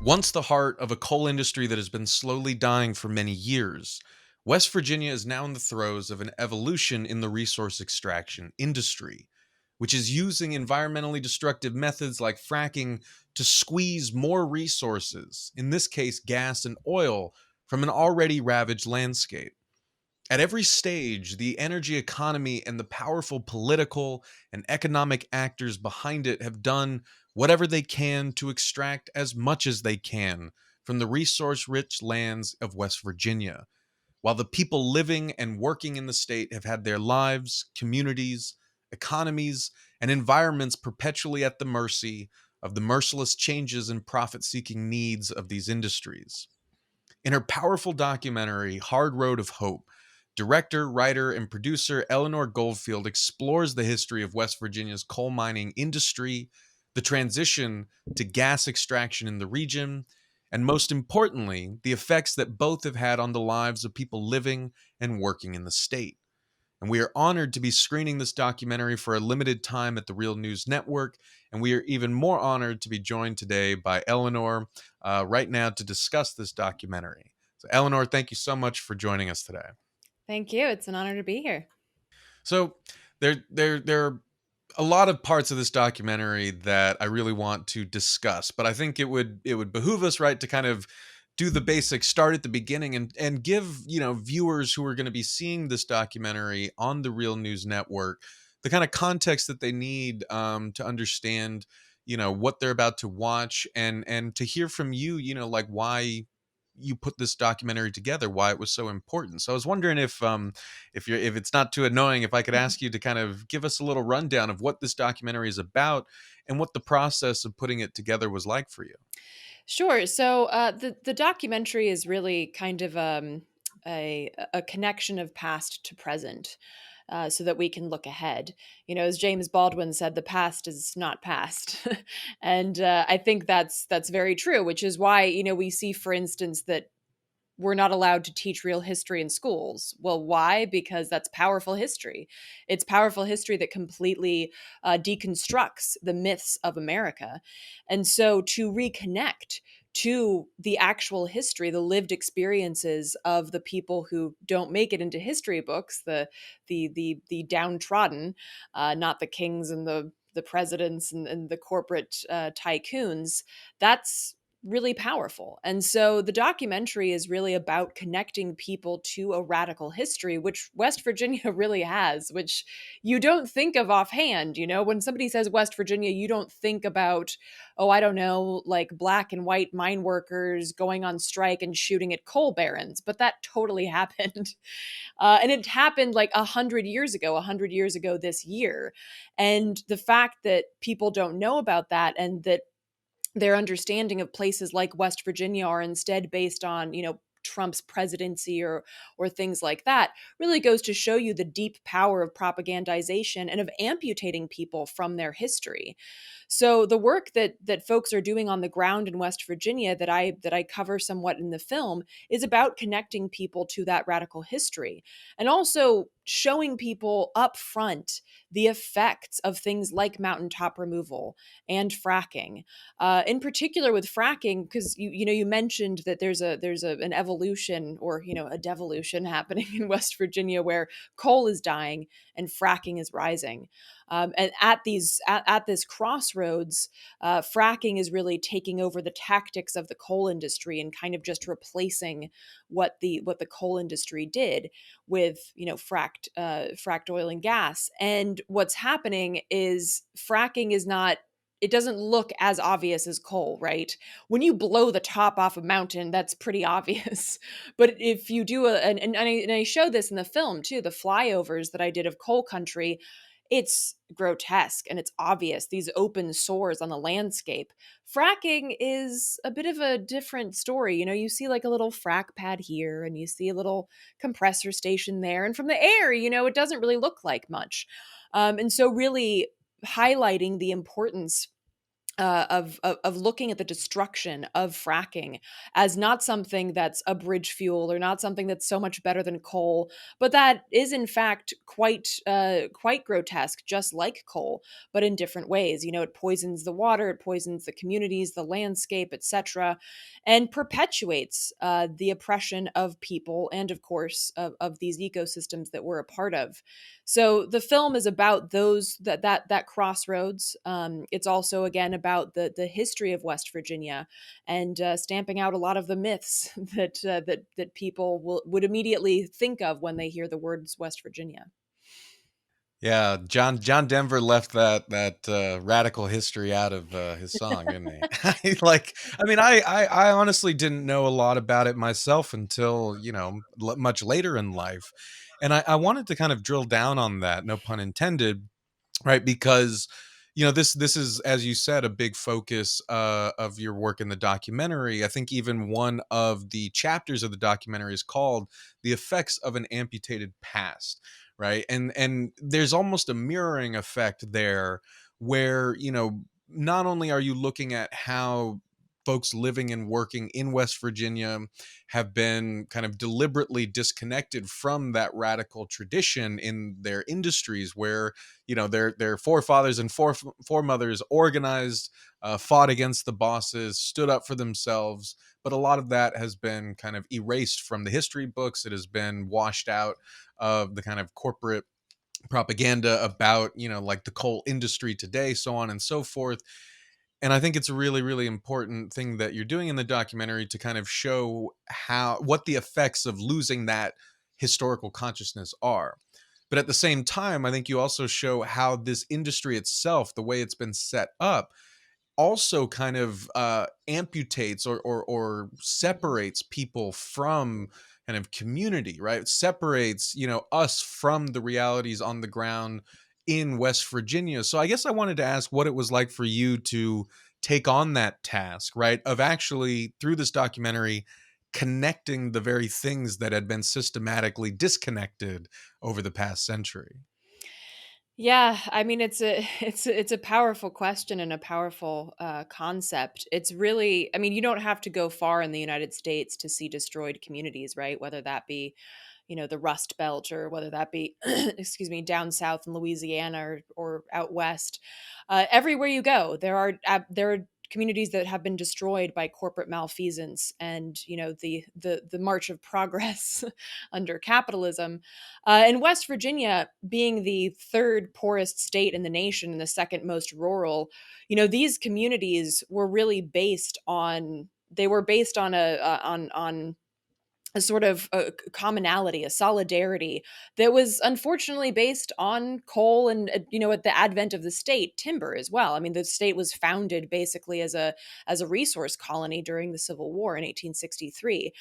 Once the heart of a coal industry that has been slowly dying for many years, West Virginia is now in the throes of an evolution in the resource extraction industry, which is using environmentally destructive methods like fracking to squeeze more resources, in this case, gas and oil, from an already ravaged landscape. At every stage, the energy economy and the powerful political and economic actors behind it have done whatever they can to extract as much as they can from the resource rich lands of West Virginia, while the people living and working in the state have had their lives, communities, economies, and environments perpetually at the mercy of the merciless changes and profit seeking needs of these industries. In her powerful documentary, Hard Road of Hope, director, writer, and producer Eleanor Goldfield explores the history of West Virginia's coal mining industry, the transition to gas extraction in the region, and most importantly, the effects that both have had on the lives of people living and working in the state. And we are honored to be screening this documentary for a limited time at the Real News Network. And we are even more honored to be joined today by Eleanor right now to discuss this documentary. So, Eleanor, thank you so much for joining us today. Thank you. It's an honor to be here. So, there are a lot of parts of this documentary that I really want to discuss, but I think it would behoove us, right, to kind of do the basics, start at the beginning, and give viewers who are going to be seeing this documentary on the Real News Network the kind of context that they need to understand what they're about to watch, and to hear from you, like why you put this documentary together, why it was so important. So I was wondering if it's not too annoying, if I could ask you to kind of give us a little rundown of what this documentary is about and what the process of putting it together was like for you. Sure. So the documentary is really kind of a connection of past to present, so that we can look ahead. As James Baldwin said, the past is not past, and I think that's very true. Which is why we see, for instance, that we're not allowed to teach real history in schools. Well, why? Because that's powerful history. It's powerful history that completely deconstructs the myths of America. And so to reconnect to the actual history, the lived experiences of the people who don't make it into history books, the downtrodden, not the kings and the presidents and the corporate tycoons, that's really powerful. And so the documentary is really about connecting people to a radical history, which West Virginia really has, which you don't think of offhand. When somebody says West Virginia, you don't think about, oh, I don't know, like black and white mine workers going on strike and shooting at coal barons. But that totally happened. And it happened like 100 years ago this year. And the fact that people don't know about that, and that their understanding of places like West Virginia are instead based on, Trump's presidency or things like that, really goes to show you the deep power of propagandization and of amputating people from their history. So the work that folks are doing on the ground in West Virginia, that I cover somewhat in the film, is about connecting people to that radical history, and also showing people up front the effects of things like mountaintop removal and fracking, in particular with fracking, because you mentioned that an evolution, or a devolution happening in West Virginia, where coal is dying and fracking is rising. And at this crossroads, fracking is really taking over the tactics of the coal industry and kind of just replacing what the coal industry did with fracked oil and gas. And what's happening is fracking is not, it doesn't look as obvious as coal, right? When you blow the top off a mountain, that's pretty obvious. But if you do and I show this in the film too, the flyovers that I did of coal country, it's grotesque and it's obvious, these open sores on the landscape. Fracking is a bit of a different story. You see like a little frack pad here, and you see a little compressor station there. And from the air, it doesn't really look like much. And so, really highlighting the importance of looking at the destruction of fracking as not something that's a bridge fuel or not something that's so much better than coal, but that is in fact quite grotesque, just like coal, but in different ways. You know, it poisons the water, it poisons the communities, the landscape, etc., and perpetuates the oppression of people and, of course, of these ecosystems that we're a part of. So the film is about those that crossroads. It's also again about the history of West Virginia and stamping out a lot of the myths that people would immediately think of when they hear the words West Virginia. Yeah, John Denver left that radical history out of his song, didn't he? I mean, I honestly didn't know a lot about it myself until much later in life, and I wanted to kind of drill down on that, no pun intended, right? Because this is, as you said, a big focus of your work in the documentary. I think even one of the chapters of the documentary is called "The Effects of an Amputated Past," right? And there's almost a mirroring effect there, where not only are you looking at how folks living and working in West Virginia have been kind of deliberately disconnected from that radical tradition in their industries, where their forefathers and foremothers organized, fought against the bosses, stood up for themselves. But a lot of that has been kind of erased from the history books. It has been washed out of the kind of corporate propaganda about like the coal industry today, so on and so forth. And I think it's a really, really important thing that you're doing in the documentary to kind of show what the effects of losing that historical consciousness are. But at the same time, I think you also show how this industry itself, the way it's been set up, also kind of amputates or separates people from kind of community, right? It separates us from the realities on the ground in West Virginia. So I guess I wanted to ask what it was like for you to take on that task, right? Of actually, through this documentary, connecting the very things that had been systematically disconnected over the past century. Yeah, I mean it's a powerful question and a powerful concept. It's really, I mean, you don't have to go far in the United States to see destroyed communities, right? Whether that be, the Rust Belt, or whether that be, excuse me, down south in Louisiana, or out west. Everywhere you go, there are communities that have been destroyed by corporate malfeasance and the march of progress under capitalism. In West Virginia, being the third poorest state in the nation and the second most rural, these communities were really based on they were based on on a sort of a commonality, a solidarity that was unfortunately based on coal and, at the advent of the state, timber as well. I mean, the state was founded basically as a resource colony during the Civil War in 1863.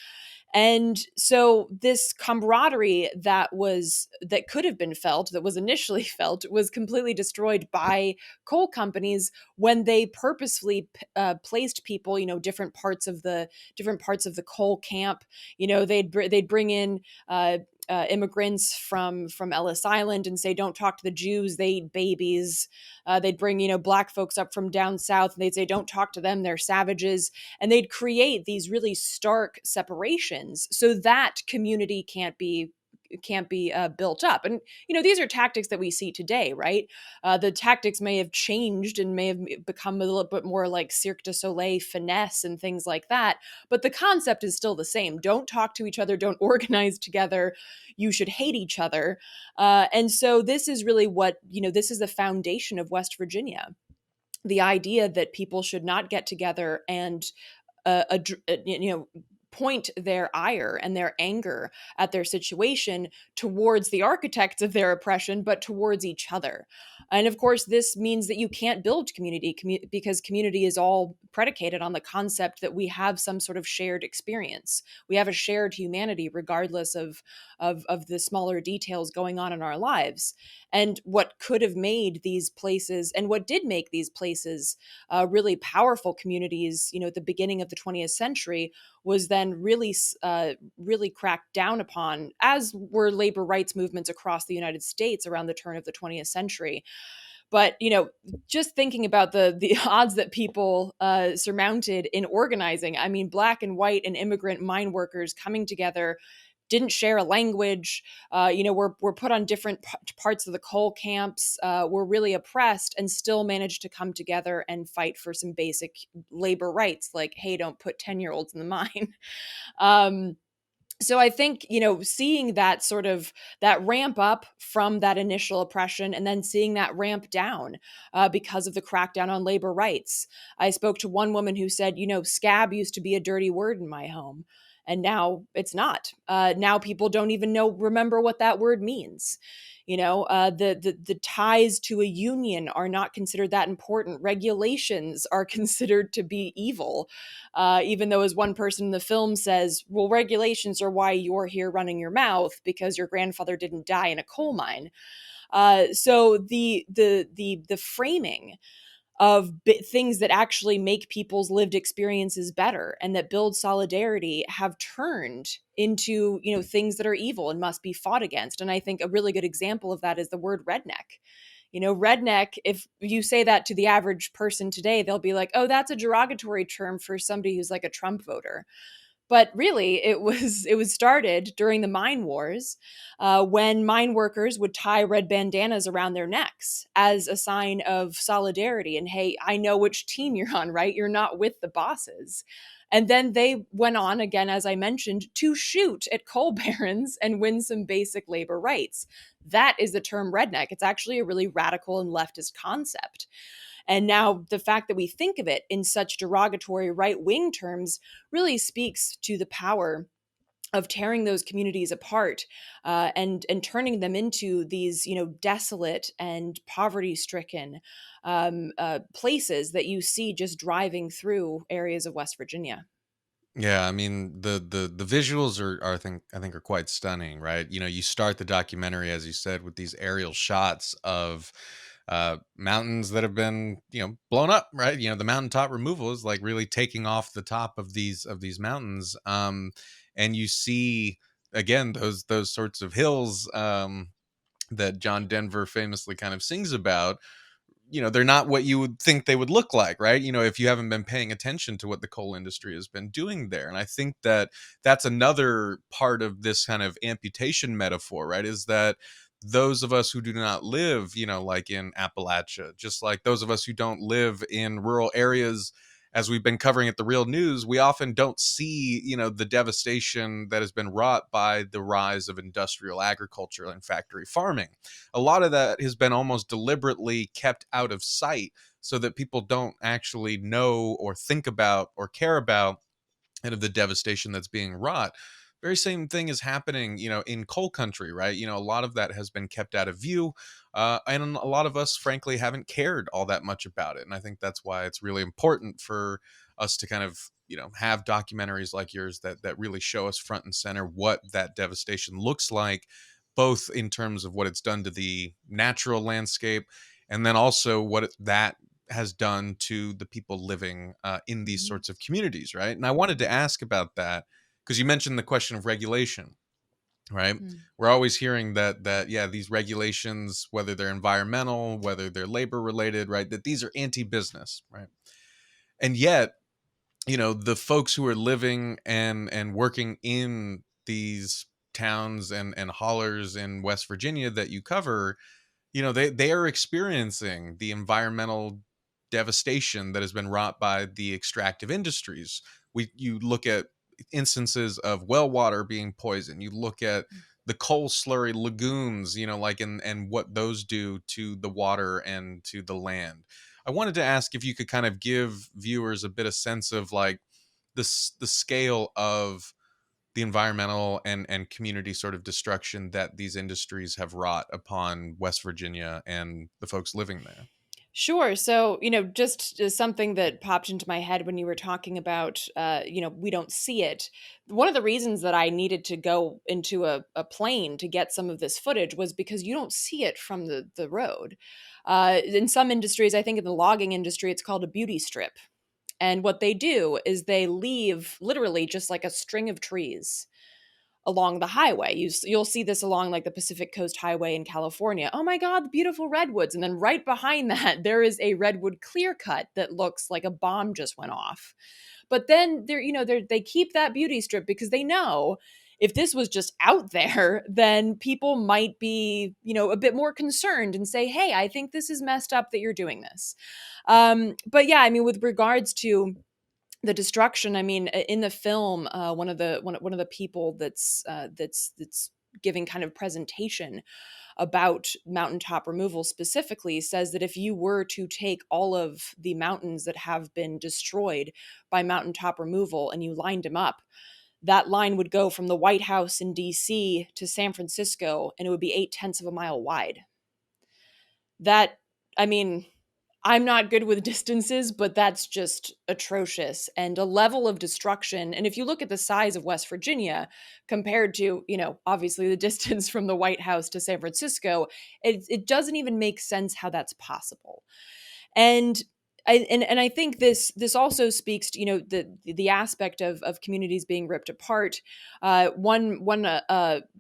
And so this camaraderie that could have been felt, that was initially felt, was completely destroyed by coal companies when they purposefully placed people, different parts of the coal camp. They'd bring in immigrants from Ellis Island and say, "Don't talk to the Jews; they eat babies." They'd bring black folks up from down south, and they'd say, "Don't talk to them; they're savages." And they'd create these really stark separations so that community can't be built up. And these are tactics that we see today, right? The tactics may have changed and may have become a little bit more like Cirque du Soleil finesse and things like that, but the concept is still the same. Don't talk to each other, don't organize together, you should hate each other. And so this is really this is the foundation of West Virginia, the idea that people should not get together and point their ire and their anger at their situation towards the architects of their oppression, but towards each other. And of course, this means that you can't build because community is all predicated on the concept that we have some sort of shared experience. We have a shared humanity, regardless of the smaller details going on in our lives. And what could have made these places, and what did make these places really powerful communities, at the beginning of the 20th century, was then really cracked down upon, as were labor rights movements across the United States around the turn of the 20th century. But just thinking about the odds that people surmounted in organizing. I mean, black and white and immigrant mine workers coming together, didn't share a language. We're put on different parts of the coal camps. We're really oppressed, and still managed to come together and fight for some basic labor rights, like, hey, don't put 10-year-olds in the mine. um, so I think, seeing that sort of that ramp up from that initial oppression, and then seeing that ramp down because of the crackdown on labor rights. I spoke to one woman who said, scab used to be a dirty word in my home, and now it's not. Now people don't even remember what that word means. The ties to a union are not considered that important. Regulations are considered to be evil, even though, as one person in the film says, well, regulations are why you're here running your mouth, because your grandfather didn't die in a coal mine. So the framing of things that actually make people's lived experiences better and that build solidarity have turned into, things that are evil and must be fought against. And I think a really good example of that is the word redneck. Redneck, if you say that to the average person today, they'll be like, oh, that's a derogatory term for somebody who's like a Trump voter. But really, it was started during the mine wars, when mine workers would tie red bandanas around their necks as a sign of solidarity. And hey, I know which team you're on, right? You're not with the bosses. And then they went on, again, as I mentioned, to shoot at coal barons and win some basic labor rights. That is the term redneck. It's actually a really radical and leftist concept. And now the fact that we think of it in such derogatory right wing terms really speaks to the power of tearing those communities apart, and turning them into these, desolate and poverty stricken places that you see just driving through areas of West Virginia. Yeah, I mean the visuals are I think are quite stunning, right? You start the documentary, as you said, with these aerial shots of mountains that have been blown up, right? The mountaintop removal is like really taking off the top of these mountains, and you see again those sorts of hills that John Denver famously kind of sings about. They're not what you would think they would look like, right? If you haven't been paying attention to what the coal industry has been doing there. And I think that that's another part of this kind of amputation metaphor, right? Is that those of us who do not live, like in Appalachia, just like those of us who don't live in rural areas, as we've been covering at the Real News, we often don't see, the devastation that has been wrought by the rise of industrial agriculture and factory farming. A lot of that has been almost deliberately kept out of sight so that people don't actually know or think about or care about and of the devastation that's being wrought. Very same thing is happening, in coal country, right? A lot of that has been kept out of view, and a lot of us, frankly, haven't cared all that much about it. And I think that's why it's really important for us to kind of, have documentaries like yours that really show us front and center what that devastation looks like, both in terms of what it's done to the natural landscape, and then also what that has done to the people living in these Mhm. sorts of communities, right? And I wanted to ask about that because you mentioned the question of regulation, right? Mm. We're always hearing that yeah, these regulations, whether they're environmental, whether they're labor related, right, that these are anti-business, right? And yet, the folks who are living and working in these towns and hollers in West Virginia that you cover, they are experiencing the environmental devastation that has been wrought by the extractive industries. You look at instances of well water being poisoned. You look at the coal slurry lagoons, like and what those do to the water and to the land. I wanted to ask if you could kind of give viewers a bit of sense of like the scale of the environmental and community sort of destruction that these industries have wrought upon West Virginia and the folks living there. Sure. So, just something that popped into my head when you were talking about, we don't see it. One of the reasons that I needed to go into a plane to get some of this footage was because you don't see it from the road. In some industries, I think in the logging industry, it's called a beauty strip. And what they do is they leave literally just like a string of trees along the highway. You'll see this along like the Pacific Coast Highway in California. Oh my God, the beautiful redwoods. And then right behind that, there is a redwood clear cut that looks like a bomb just went off. But then they keep that beauty strip because they know if this was just out there, then people might be, a bit more concerned and say, hey, I think this is messed up that you're doing this. But yeah, I mean, with regards to the destruction, I mean, in the film, one of the people that's giving kind of presentation about mountaintop removal specifically says that if you were to take all of the mountains that have been destroyed by mountaintop removal and you lined them up, that line would go from the White House in DC to San Francisco, and it would be 8/10 of a mile wide. That, I mean, I'm not good with distances, but that's just atrocious and a level of destruction. And if you look at the size of West Virginia compared to, obviously the distance from the White House to San Francisco, it doesn't even make sense how that's possible. And I think this also speaks to the aspect of communities being ripped apart. One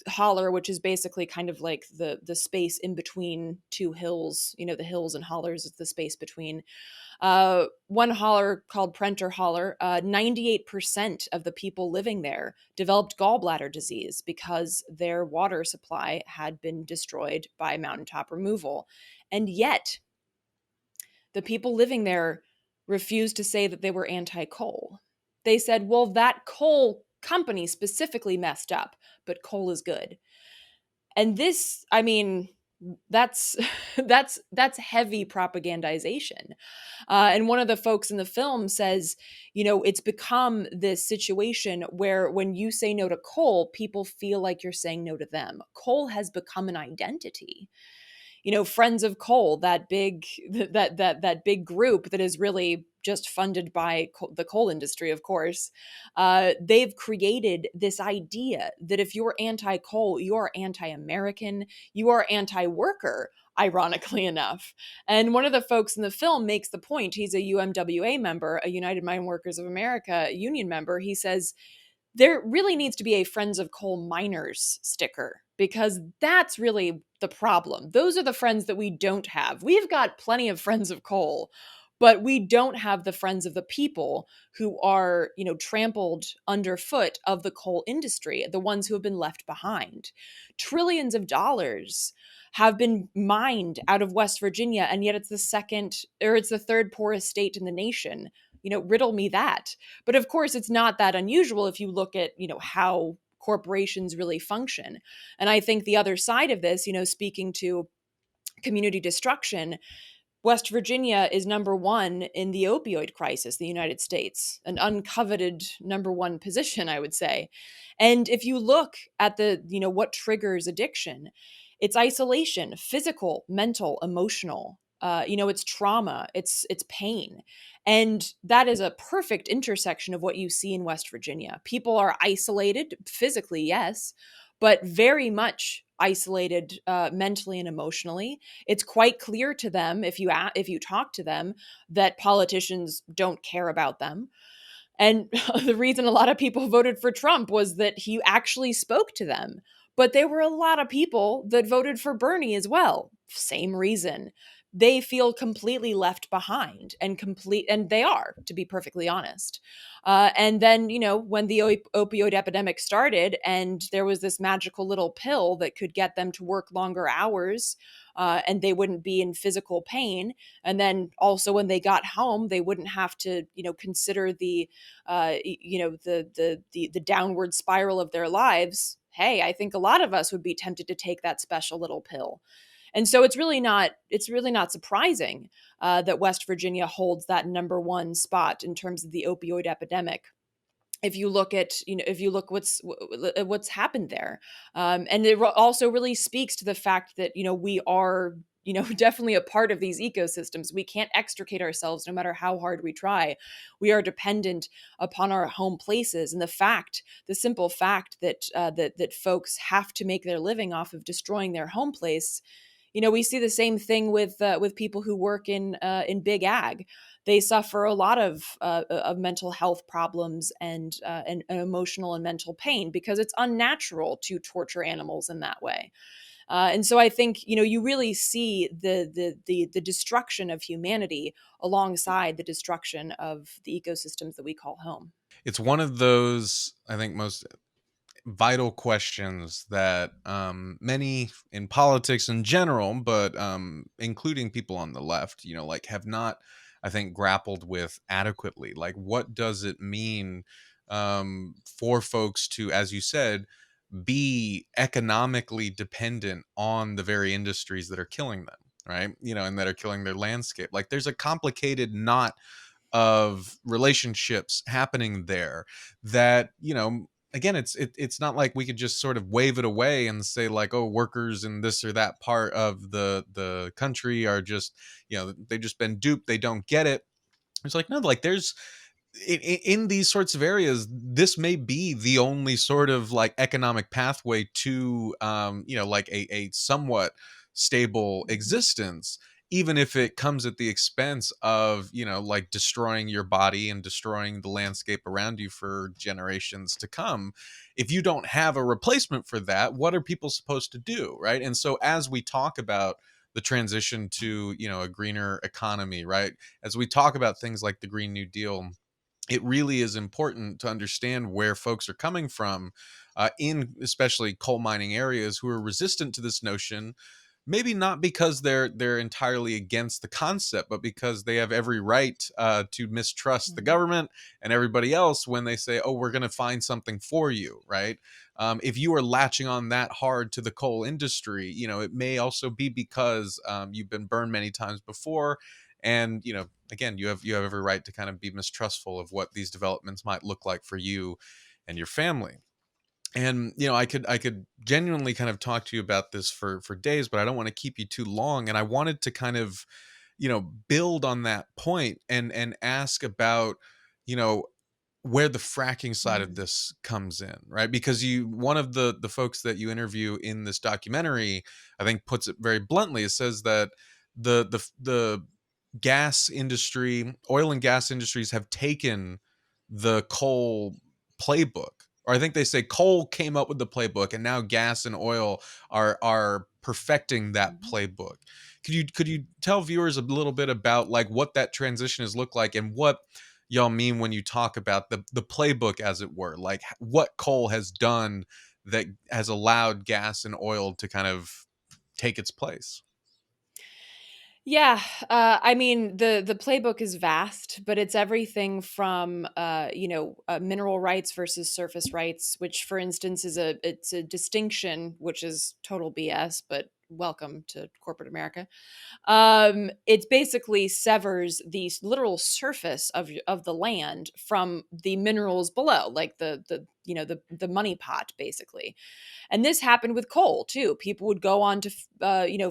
holler, which is basically kind of like the space in between two hills. The hills and hollers is the space between. One holler called Prenter Holler, 98% of the people living there developed gallbladder disease because their water supply had been destroyed by mountaintop removal, and yet the people living there refused to say that they were anti-coal. They said, well, that coal company specifically messed up, but coal is good. And this, I mean, that's that's heavy propagandization. And one of the folks in the film says, it's become this situation where when you say no to coal, people feel like you're saying no to them. Coal has become an identity. Friends of coal, that big that big group that is really just funded by the coal industry, of course. They've created this idea that if you're anti-coal, you are anti-American, you are anti-worker, ironically enough. And one of the folks in the film makes the point. He's a UMWA member, a United Mine Workers of America union member. He says there really needs to be a Friends of Coal Miners sticker, because that's really the problem. Those are the friends that we don't have. We've got plenty of Friends of Coal, but we don't have the friends of the people who are, trampled underfoot of the coal industry, the ones who have been left behind. Trillions of dollars have been mined out of West Virginia, and yet it's the third poorest state in the nation. Riddle me that. But of course, it's not that unusual if you look at, how corporations really function. And I think the other side of this, speaking to community destruction, West Virginia is number one in the opioid crisis, the United States, an uncoveted number one position, I would say. And if you look at what triggers addiction, it's isolation, physical, mental, emotional. It's trauma, it's pain. And that is a perfect intersection of what you see in West Virginia. People are isolated physically, yes, but very much isolated mentally and emotionally. It's quite clear to them if you talk to them that politicians don't care about them. And the reason a lot of people voted for Trump was that he actually spoke to them. But there were a lot of people that voted for Bernie as well. Same reason. They feel completely left behind and they are, to be perfectly honest. And then, when the opioid epidemic started and there was this magical little pill that could get them to work longer hours, and they wouldn't be in physical pain. And then also when they got home, they wouldn't have to, consider the downward spiral of their lives. Hey, I think a lot of us would be tempted to take that special little pill. And so it's really not surprising that West Virginia holds that number one spot in terms of the opioid epidemic. If you look what's happened there, and it also really speaks to the fact that we are definitely a part of these ecosystems. We can't extricate ourselves no matter how hard we try. We are dependent upon our home places, and the simple fact that that folks have to make their living off of destroying their home place. We see the same thing with people who work in big ag. they suffer a lot of mental health problems and emotional and mental pain because it's unnatural to torture animals in that way. And so I think, you really see the destruction of humanity alongside the destruction of the ecosystems that we call home. It's one of those, I think, most vital questions that many in politics in general, but including people on the left, like have not, I think, grappled with adequately. Like, what does it mean for folks to, as you said, be economically dependent on the very industries that are killing them, right? And that are killing their landscape. Like, there's a complicated knot of relationships happening there that, again, it's not like we could just sort of wave it away and say like, oh, workers in this or that part of the country are just, they've just been duped, they don't get it. It's like, no, like there's in these sorts of areas, this may be the only sort of like economic pathway to like a somewhat stable Mhm. existence, even if it comes at the expense of like destroying your body and destroying the landscape around you for generations to come. If you don't have a replacement for that, what are people supposed to do, right? And so as we talk about the transition to a greener economy, right, as we talk about things like the Green New Deal, it really is important to understand where folks are coming from in especially coal mining areas who are resistant to this notion. Maybe not because they're entirely against the concept, but because they have every right to mistrust the Mhm. government and everybody else when they say, "Oh, we're going to find something for you," right? If you are latching on that hard to the coal industry, it may also be because you've been burned many times before, and again, you have every right to kind of be mistrustful of what these developments might look like for you and your family. And I could genuinely kind of talk to you about this for days, but I don't want to keep you too long, and I wanted to kind of build on that point and ask about you know where the fracking side of Mhm. this comes in, right? Because one of the folks that you interview in this documentary, I think, puts it very bluntly. It says that the gas industry, oil and gas industries, have taken the coal playbook, or I think they say coal came up with the playbook, and now gas and oil are perfecting that Mhm. playbook. Could you tell viewers a little bit about like what that transition has looked like and what y'all mean when you talk about the playbook, as it were, like what coal has done that has allowed gas and oil to kind of take its place? Yeah, I mean the playbook is vast, but it's everything from mineral rights versus surface rights, which, for instance, it's a distinction which is total BS. But welcome to corporate America. It basically severs the literal surface of the land from the minerals below, like the money pot, basically. And this happened with coal too. People would go on to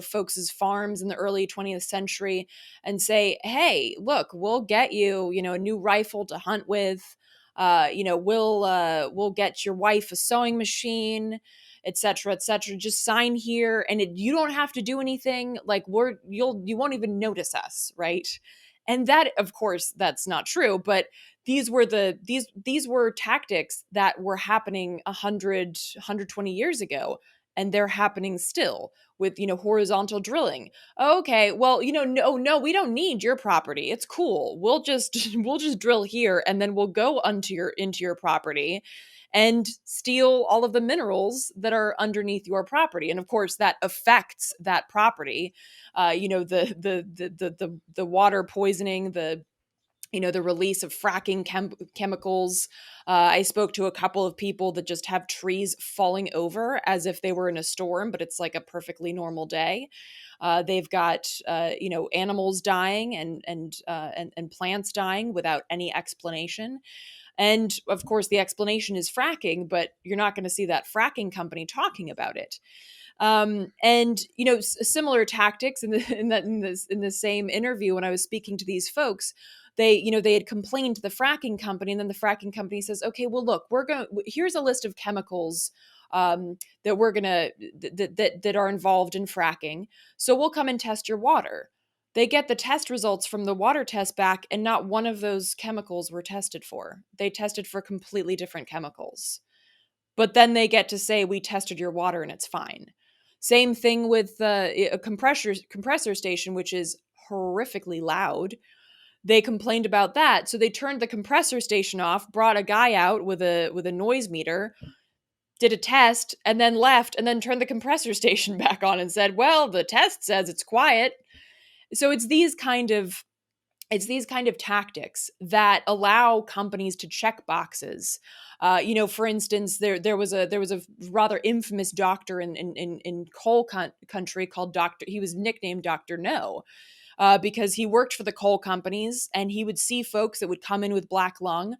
folks' farms in the early 20th century and say, "Hey, look, we'll get you, a new rifle to hunt with. We'll get your wife a sewing machine, etc., etc. Just sign here, and you don't have to do anything. Like you won't even notice us, right?" And that, of course, that's not true. But these were tactics that were happening 120 years ago, and they're happening still with horizontal drilling. Okay, well, no, we don't need your property, it's cool, we'll just we'll just drill here, and then we'll go into your property and steal all of the minerals that are underneath your property. And of course that affects that property. The water poisoning, the release of fracking chemicals. I spoke to a couple of people that just have trees falling over as if they were in a storm, but it's like a perfectly normal day. They've got animals dying and plants dying without any explanation. And of course, the explanation is fracking, but you're not going to see that fracking company talking about it. And similar tactics in the same interview when I was speaking to these folks. They had complained to the fracking company, and then the fracking company says, "Okay, well, look, here's a list of chemicals that we're gonna that are involved in fracking. So we'll come and test your water." They get the test results from the water test back, and not one of those chemicals were tested for. They tested for completely different chemicals. But then they get to say, we tested your water and it's fine. Same thing with a compressor station, which is horrifically loud. They complained about that, so they turned the compressor station off, brought a guy out with a noise meter, did a test, and then left, and then turned the compressor station back on and said, well, the test says it's quiet. So it's these kind of tactics that allow companies to check boxes. For instance, there was a rather infamous doctor in coal country called Doctor. He was nicknamed Doctor No, because he worked for the coal companies and he would see folks that would come in with black lung,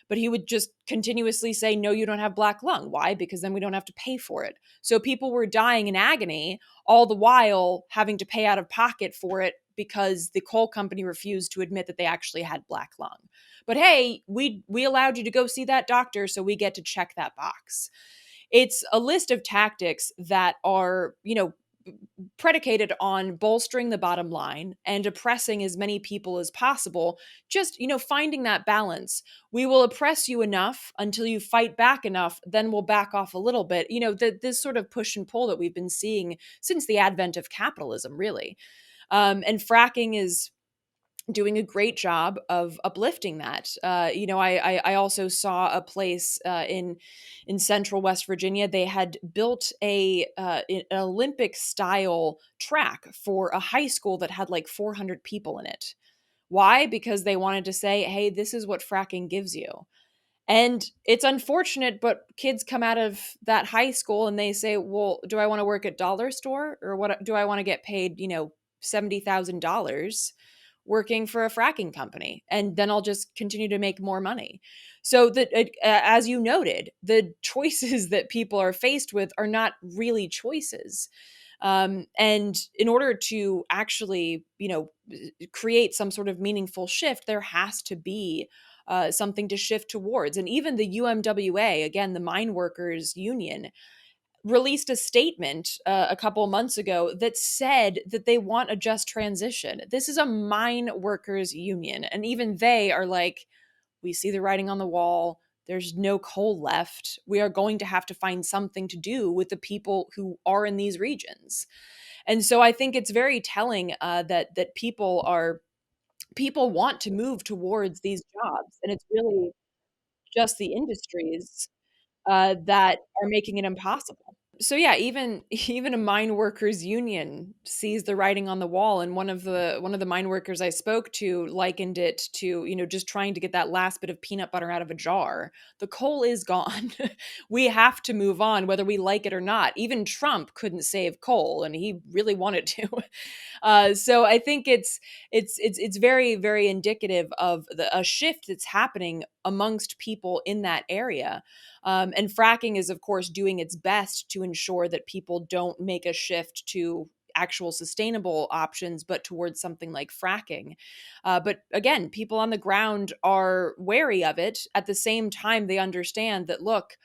but he would just continuously say, no, you don't have black lung. Why? Because then we don't have to pay for it. So people were dying in agony, all the while having to pay out of pocket for it because the coal company refused to admit that they actually had black lung. But hey, we allowed you to go see that doctor, so we get to check that box. It's a list of tactics that are, predicated on bolstering the bottom line and oppressing as many people as possible. Just, finding that balance. We will oppress you enough until you fight back enough, then we'll back off a little bit. This sort of push and pull that we've been seeing since the advent of capitalism, really. And fracking is doing a great job of uplifting that. I also saw a place in central West Virginia. They had built an Olympic style track for a high school that had like 400 people in it. Why? Because they wanted to say, hey, this is what fracking gives you. And it's unfortunate, but kids come out of that high school and they say, well, do I want to work at dollar store, or what do I want to get paid, $70,000 working for a fracking company? And then I'll just continue to make more money. So that, as you noted, the choices that people are faced with are not really choices. And in order to actually, create some sort of meaningful shift, there has to be something to shift towards. And even the UMWA, again, the mine workers union, released a statement a couple months ago that said that they want a just transition. This is a mine workers union. And even they are like, we see the writing on the wall. There's no coal left. We are going to have to find something to do with the people who are in these regions. And so I think it's very telling that people want to move towards these jobs, and it's really just the industries that are making it impossible. So yeah, even even a mine workers union sees the writing on the wall, and one of the mine workers I spoke to likened it to, just trying to get that last bit of peanut butter out of a jar. The coal is gone. We have to move on whether we like it or not. Even Trump couldn't save coal, and he really wanted to. So I think it's very, very indicative of a shift that's happening amongst people in that area. And fracking is, of course, doing its best to ensure that people don't make a shift to actual sustainable options, but towards something like fracking. But again, people on the ground are wary of it. At the same time, they understand that, look,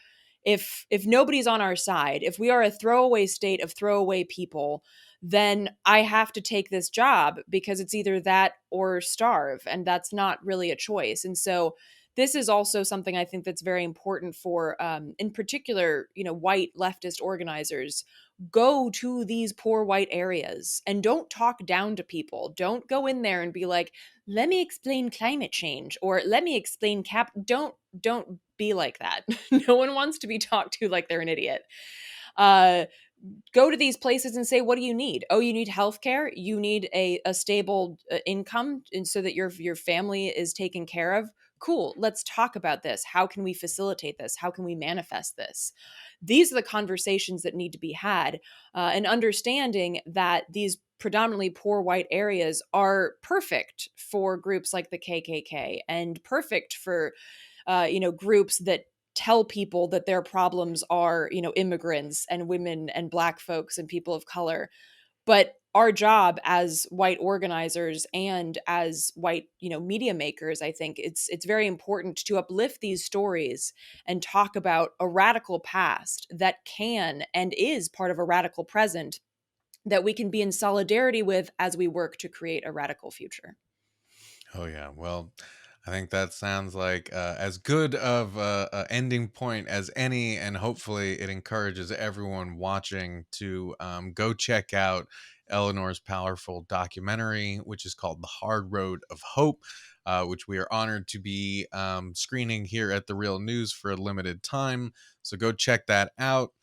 if nobody's on our side, if we are a throwaway state of throwaway people, then I have to take this job because it's either that or starve, and that's not really a choice. And so this is also something I think that's very important for, in particular, white leftist organizers. Go to these poor white areas and don't talk down to people. Don't go in there and be like, let me explain climate change, or let me explain don't be like that. No one wants to be talked to like they're an idiot. Uh, Go to these places and say, what do you need? Oh, you need healthcare. You need a stable income, and so that your family is taken care of. Cool. Let's talk about this. How can we facilitate this? How can we manifest this? These are the conversations that need to be had, and understanding that these predominantly poor white areas are perfect for groups like the KKK, and perfect for groups that tell people that their problems are, immigrants and women and black folks and people of color. But our job as white organizers and as white, media makers, I think it's very important to uplift these stories and talk about a radical past that can and is part of a radical present that we can be in solidarity with as we work to create a radical future. Oh yeah. Well, I think that sounds like as good of a ending point as any, and hopefully it encourages everyone watching to go check out Eleanor's powerful documentary, which is called "The Hard Road of Hope," which we are honored to be screening here at The Real News for a limited time. So go check that out.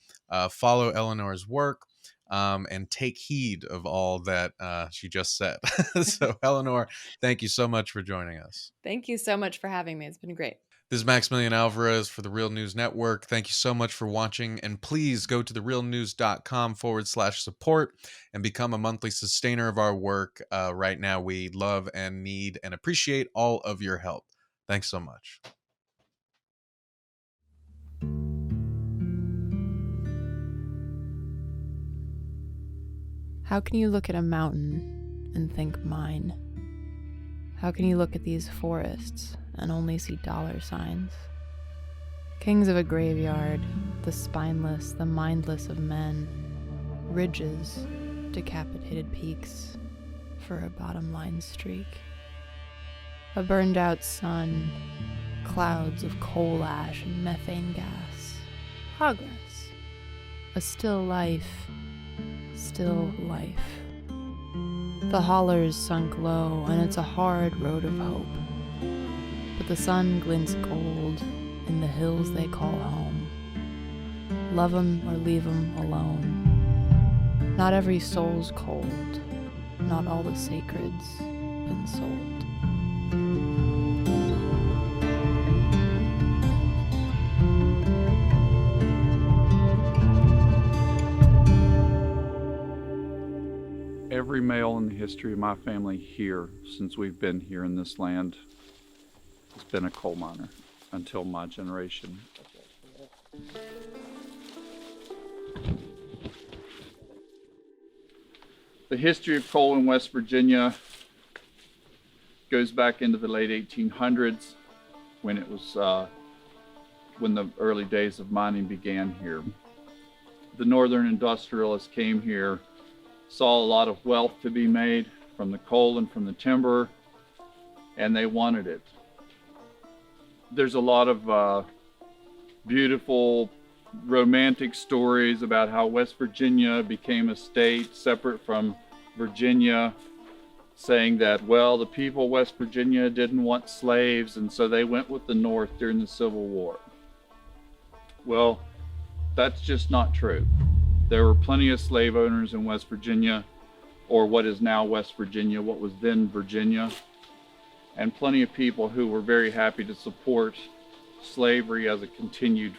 Follow Eleanor's work. And take heed of all that she just said. So, Eleanor, thank you so much for joining us. Thank you so much for having me. It's been great. This is Maximillian Alvarez for the Real News Network. Thank you so much for watching, and please go to therealnews.com/support and become a monthly sustainer of our work. Right now, we love and need and appreciate all of your help. Thanks so much. How can you look at a mountain and think mine? How can you look at these forests and only see dollar signs? Kings of a graveyard, the spineless, the mindless of men, ridges, decapitated peaks for a bottom line streak. A burned out sun, clouds of coal ash and methane gas. Progress. A still life. Still life. The hollers sunk low, and it's a hard road of hope. But the sun glints gold in the hills they call home. Love 'em or leave 'em alone. Not every soul's cold. Not all the sacred's been sold. Every male in the history of my family here, since we've been here in this land, has been a coal miner until my generation. The history of coal in West Virginia goes back into the late 1800s when it was when the early days of mining began here. The northern industrialists came here, saw a lot of wealth to be made from the coal and from the timber, and they wanted it. There's a lot of beautiful romantic stories about how West Virginia became a state separate from Virginia, saying that, well, the people of West Virginia didn't want slaves, and so they went with the North during the Civil War. Well, that's just not true. There were plenty of slave owners in West Virginia, or what is now West Virginia, what was then Virginia, and plenty of people who were very happy to support slavery as a continued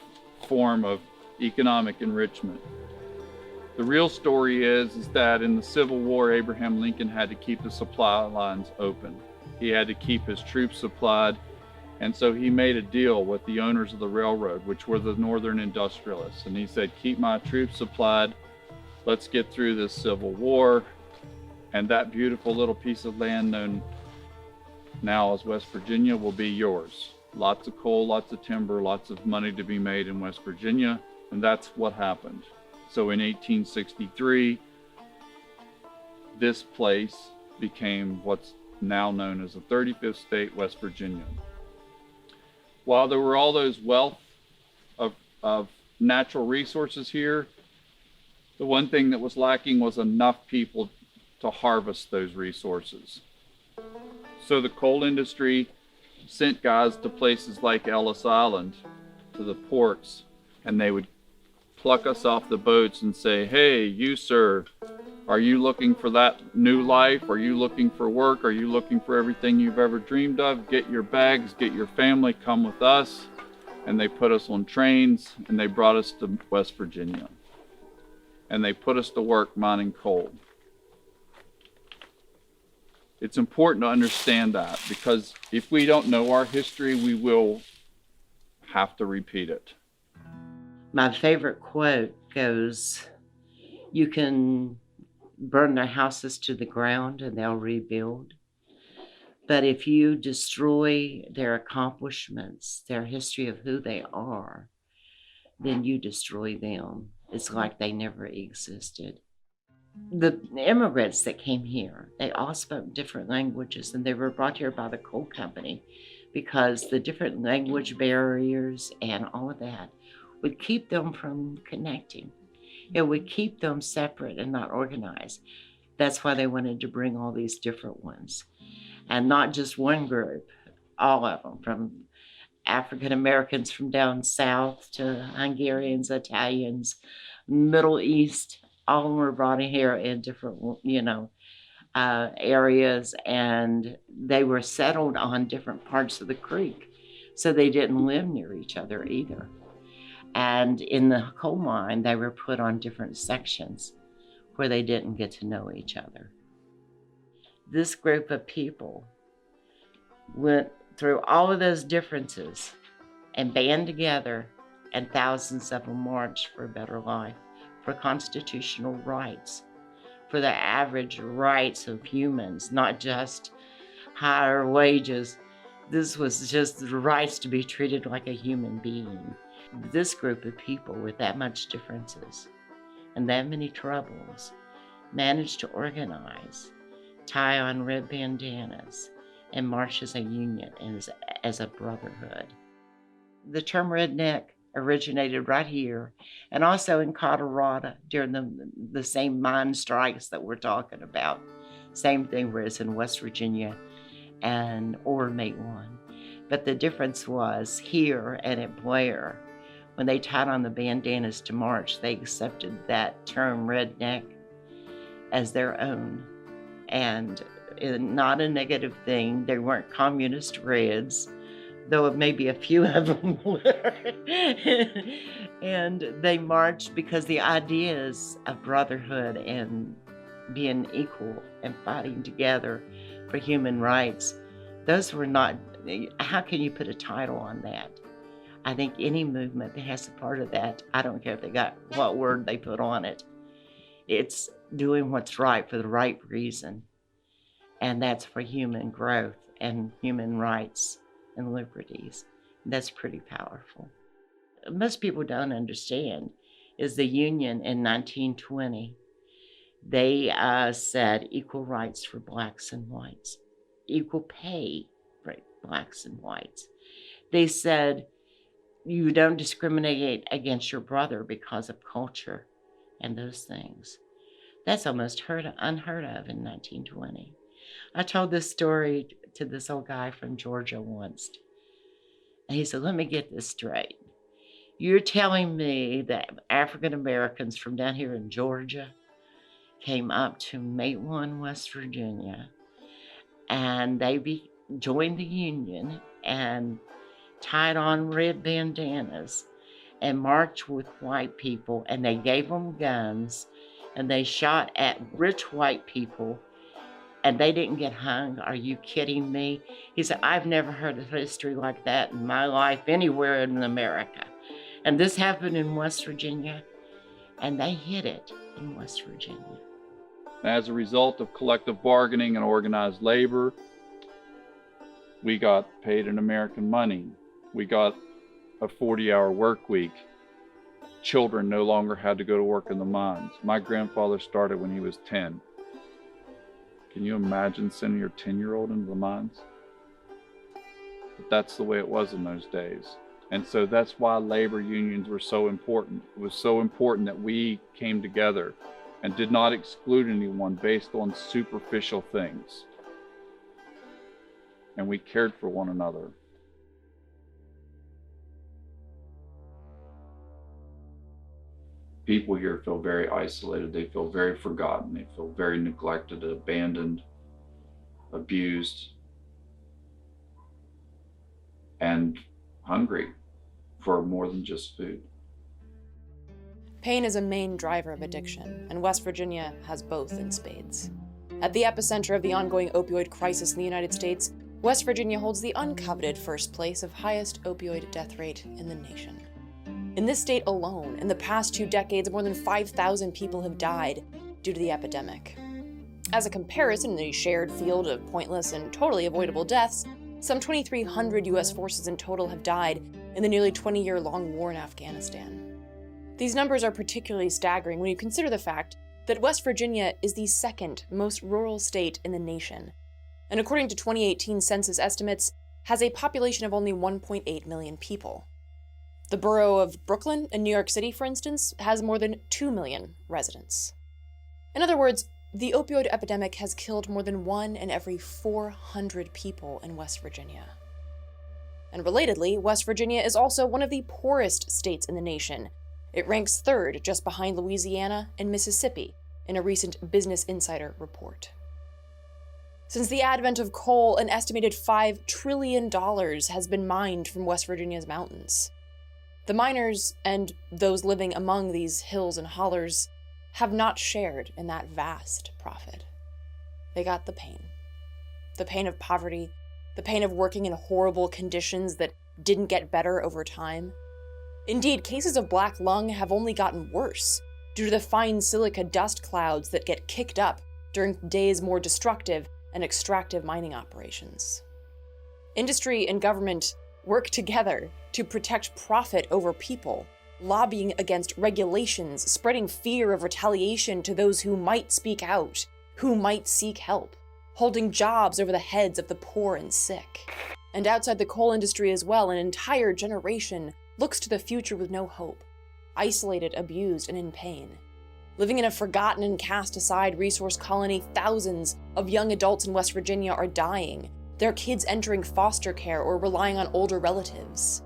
form of economic enrichment. The real story is that in the Civil War, Abraham Lincoln had to keep the supply lines open. He had to keep his troops supplied, and so he made a deal with the owners of the railroad, which were the northern industrialists. And he said, keep my troops supplied, let's get through this Civil War, and that beautiful little piece of land known now as West Virginia will be yours. Lots of coal, lots of timber, lots of money to be made in West Virginia, and that's what happened. So in 1863, this place became what's now known as the 35th state, West Virginia. While there were all those wealth of natural resources here, the one thing that was lacking was enough people to harvest those resources. So the coal industry sent guys to places like Ellis Island, to the ports, and they would pluck us off the boats and say, hey, you sir, are you looking for that new life? Are you looking for work? Are you looking for everything you've ever dreamed of? Get your bags, get your family, come with us. And they put us on trains and they brought us to West Virginia. And they put us to work mining coal. It's important to understand that, because if we don't know our history, we will have to repeat it. My favorite quote goes, you can burn their houses to the ground and they'll rebuild. But if you destroy their accomplishments, their history of who they are, then you destroy them. It's like they never existed. The immigrants that came here, they all spoke different languages, and they were brought here by the coal company because the different language barriers and all of that would keep them from connecting. It would keep them separate and not organized. That's why they wanted to bring all these different ones, and not just one group, all of them, from African Americans from down south to Hungarians, Italians, Middle East. All of them were brought in here in different, areas, and they were settled on different parts of the creek, so they didn't live near each other either. And in the coal mine, they were put on different sections where they didn't get to know each other. This group of people went through all of those differences and band together, and thousands of them marched for a better life, for constitutional rights, for the average rights of humans, not just higher wages. This was just the rights to be treated like a human being. This group of people with that much differences and that many troubles managed to organize, tie on red bandanas, and march as a union and as a brotherhood. The term redneck originated right here and also in Colorado during the same mine strikes that we're talking about. Same thing, whereas in West Virginia or Matewan. But the difference was here and at Blair, when they tied on the bandanas to march, they accepted that term redneck as their own, and not a negative thing. They weren't communist Reds, though maybe a few of them were. And they marched because the ideas of brotherhood and being equal and fighting together for human rights, those were not, how can you put a title on that? I think any movement that has a part of that, I don't care if they got what word they put on it, it's doing what's right for the right reason. And that's for human growth and human rights and liberties. That's pretty powerful. Most people don't understand is the Union in 1920, they said equal rights for blacks and whites, equal pay for blacks and whites. They said you don't discriminate against your brother because of culture and those things. That's almost unheard of in 1920. I told this story to this old guy from Georgia once. And he said, let me get this straight. You're telling me that African Americans from down here in Georgia came up to Matewan, West Virginia, and they joined the Union and tied on red bandanas and marched with white people, and they gave them guns, and they shot at rich white people, and they didn't get hung? Are you kidding me? He said, I've never heard of history like that in my life anywhere in America. And this happened in West Virginia, and they hid it in West Virginia. As a result of collective bargaining and organized labor, we got paid in American money. We got a 40-hour work week. Children no longer had to go to work in the mines. My grandfather started when he was 10. Can you imagine sending your 10-year-old into the mines? But that's the way it was in those days. And so that's why labor unions were so important. It was so important that we came together and did not exclude anyone based on superficial things. And we cared for one another. People here feel very isolated. They feel very forgotten. They feel very neglected, abandoned, abused, and hungry for more than just food. Pain is a main driver of addiction, and West Virginia has both in spades. At the epicenter of the ongoing opioid crisis in the United States, West Virginia holds the uncoveted first place of highest opioid death rate in the nation. In this state alone, in the past 2 decades, more than 5,000 people have died due to the epidemic. As a comparison, in the shared field of pointless and totally avoidable deaths, some 2,300 U.S. forces in total have died in the nearly 20-year-long war in Afghanistan. These numbers are particularly staggering when you consider the fact that West Virginia is the second most rural state in the nation, and according to 2018 census estimates, has a population of only 1.8 million people. The borough of Brooklyn in New York City, for instance, has more than 2 million residents. In other words, the opioid epidemic has killed more than 1 in every 400 people in West Virginia. And relatedly, West Virginia is also one of the poorest states in the nation. It ranks third, just behind Louisiana and Mississippi, in a recent Business Insider report. Since the advent of coal, an estimated $5 trillion has been mined from West Virginia's mountains. The miners, and those living among these hills and hollers, have not shared in that vast profit. They got the pain. The pain of poverty, the pain of working in horrible conditions that didn't get better over time. Indeed, cases of black lung have only gotten worse due to the fine silica dust clouds that get kicked up during days more destructive and extractive mining operations. Industry and government work together to protect profit over people, lobbying against regulations, spreading fear of retaliation to those who might speak out, who might seek help, holding jobs over the heads of the poor and sick. And outside the coal industry as well, an entire generation looks to the future with no hope, isolated, abused, and in pain. Living in a forgotten and cast-aside resource colony, thousands of young adults in West Virginia are dying, their kids entering foster care or relying on older relatives.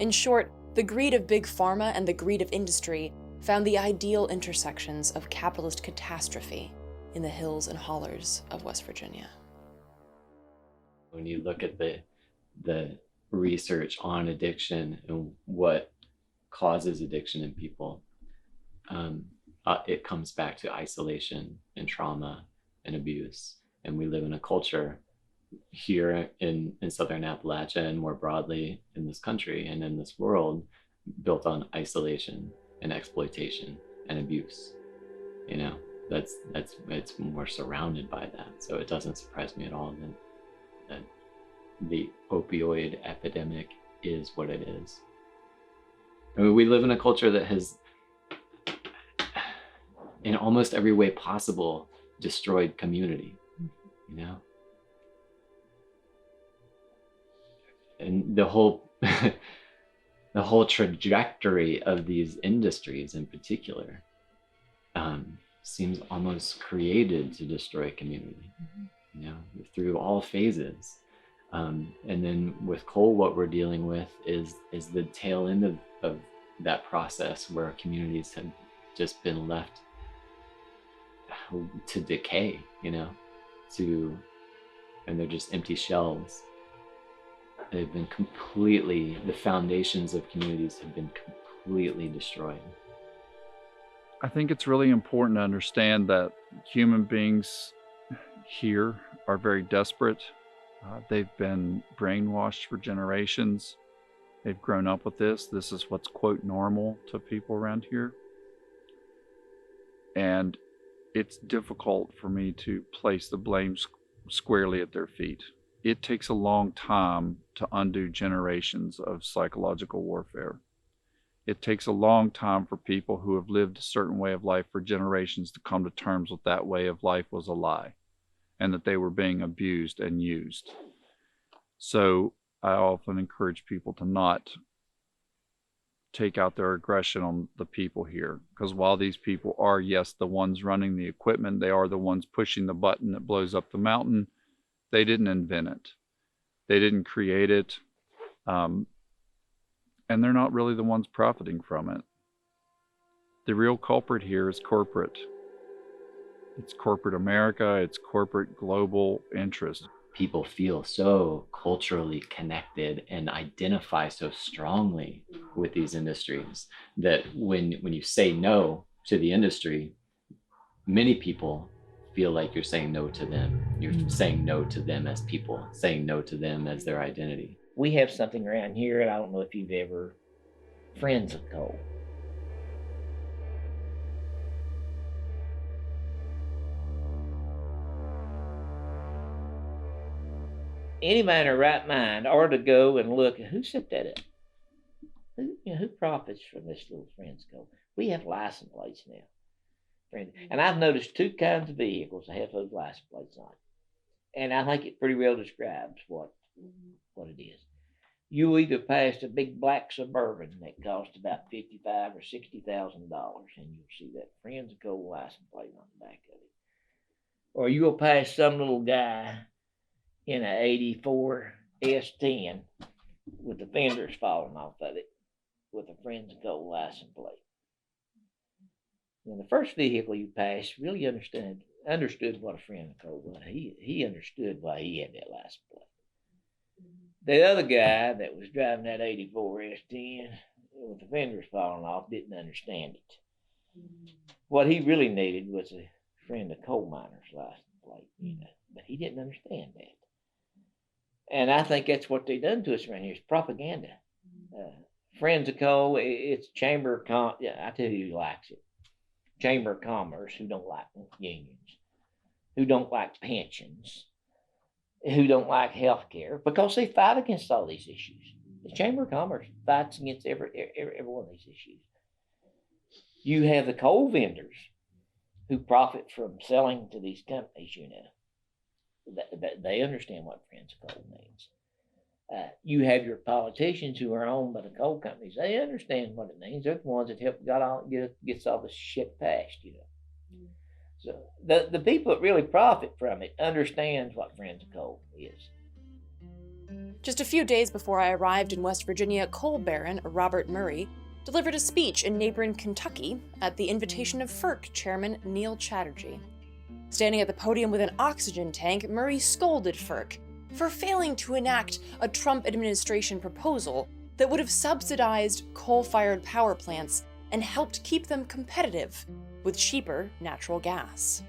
In short, the greed of big pharma and the greed of industry found the ideal intersections of capitalist catastrophe in the hills and hollers of West Virginia. When you look at the research on addiction and what causes addiction in people, it comes back to isolation and trauma and abuse. And we live in a culture here in Southern Appalachia and more broadly in this country and in this world built on isolation and exploitation and abuse. You know, it's more surrounded by that. So it doesn't surprise me at all that the opioid epidemic is what it is. I mean, we live in a culture that has, in almost every way possible, destroyed community, you know? And the whole the whole trajectory of these industries in particular seems almost created to destroy community, you know, through all phases. And then with coal, what we're dealing with is the tail end of that process where communities have just been left to decay, you know, and they're just empty shells. They've been the foundations of communities have been completely destroyed. I think it's really important to understand that human beings here are very desperate. They've been brainwashed for generations. They've grown up with this. This is what's, quote, normal to people around here. And it's difficult for me to place the blame squarely at their feet. It takes a long time to undo generations of psychological warfare. It takes a long time for people who have lived a certain way of life for generations to come to terms with that way of life was a lie and that they were being abused and used. So I often encourage people to not take out their aggression on the people here, because while these people are, yes, the ones running the equipment, they are the ones pushing the button that blows up the mountain, they didn't invent it. They didn't create it. And they're not really the ones profiting from it. The real culprit here is corporate. It's corporate America, it's corporate global interest. People feel so culturally connected and identify so strongly with these industries that when you say no to the industry, many people feel like you're saying no to them. You're saying no to them as people, saying no to them as their identity. We have something around here, and I don't know if you've ever, Friends of Coal. Anybody in their right mind ought to go and look at who set that up. Who profits from this little Friends Coal? We have license plates now. Friend. And I've noticed two kinds of vehicles that have those license plates on it. And I think it pretty well describes what it is. You either passed a big black Suburban that cost about $55,000 or $60,000, and you'll see that Friends of Coal license plate on the back of it. Or you'll pass some little guy in an '84 S10 with the fenders falling off of it with a Friends of Coal license plate. When the first vehicle you passed really understood what a friend of coal was. He understood why he had that license plate. The other guy that was driving that '84 S10 with the fenders falling off didn't understand it. What he really needed was a friend of coal miners license plate, but he didn't understand that. And I think that's what they done to us around here is propaganda. Friends of Coal, it's Chamber of I tell you who likes it. Chamber of Commerce, who don't like unions, who don't like pensions, who don't like health care, because they fight against all these issues. The Chamber of Commerce fights against every one of these issues. You have the coal vendors who profit from selling to these companies, They understand what Friends of Coal means. You have your politicians who are owned by the coal companies. They understand what it means. They're the ones that help gets all this shit passed, So the people that really profit from it understands what Friends of Coal is. Just a few days before I arrived in West Virginia, coal baron Robert Murray delivered a speech in neighboring Kentucky at the invitation of FERC Chairman Neil Chatterjee. Standing at the podium with an oxygen tank, Murray scolded FERC for failing to enact a Trump administration proposal that would have subsidized coal-fired power plants and helped keep them competitive with cheaper natural gas.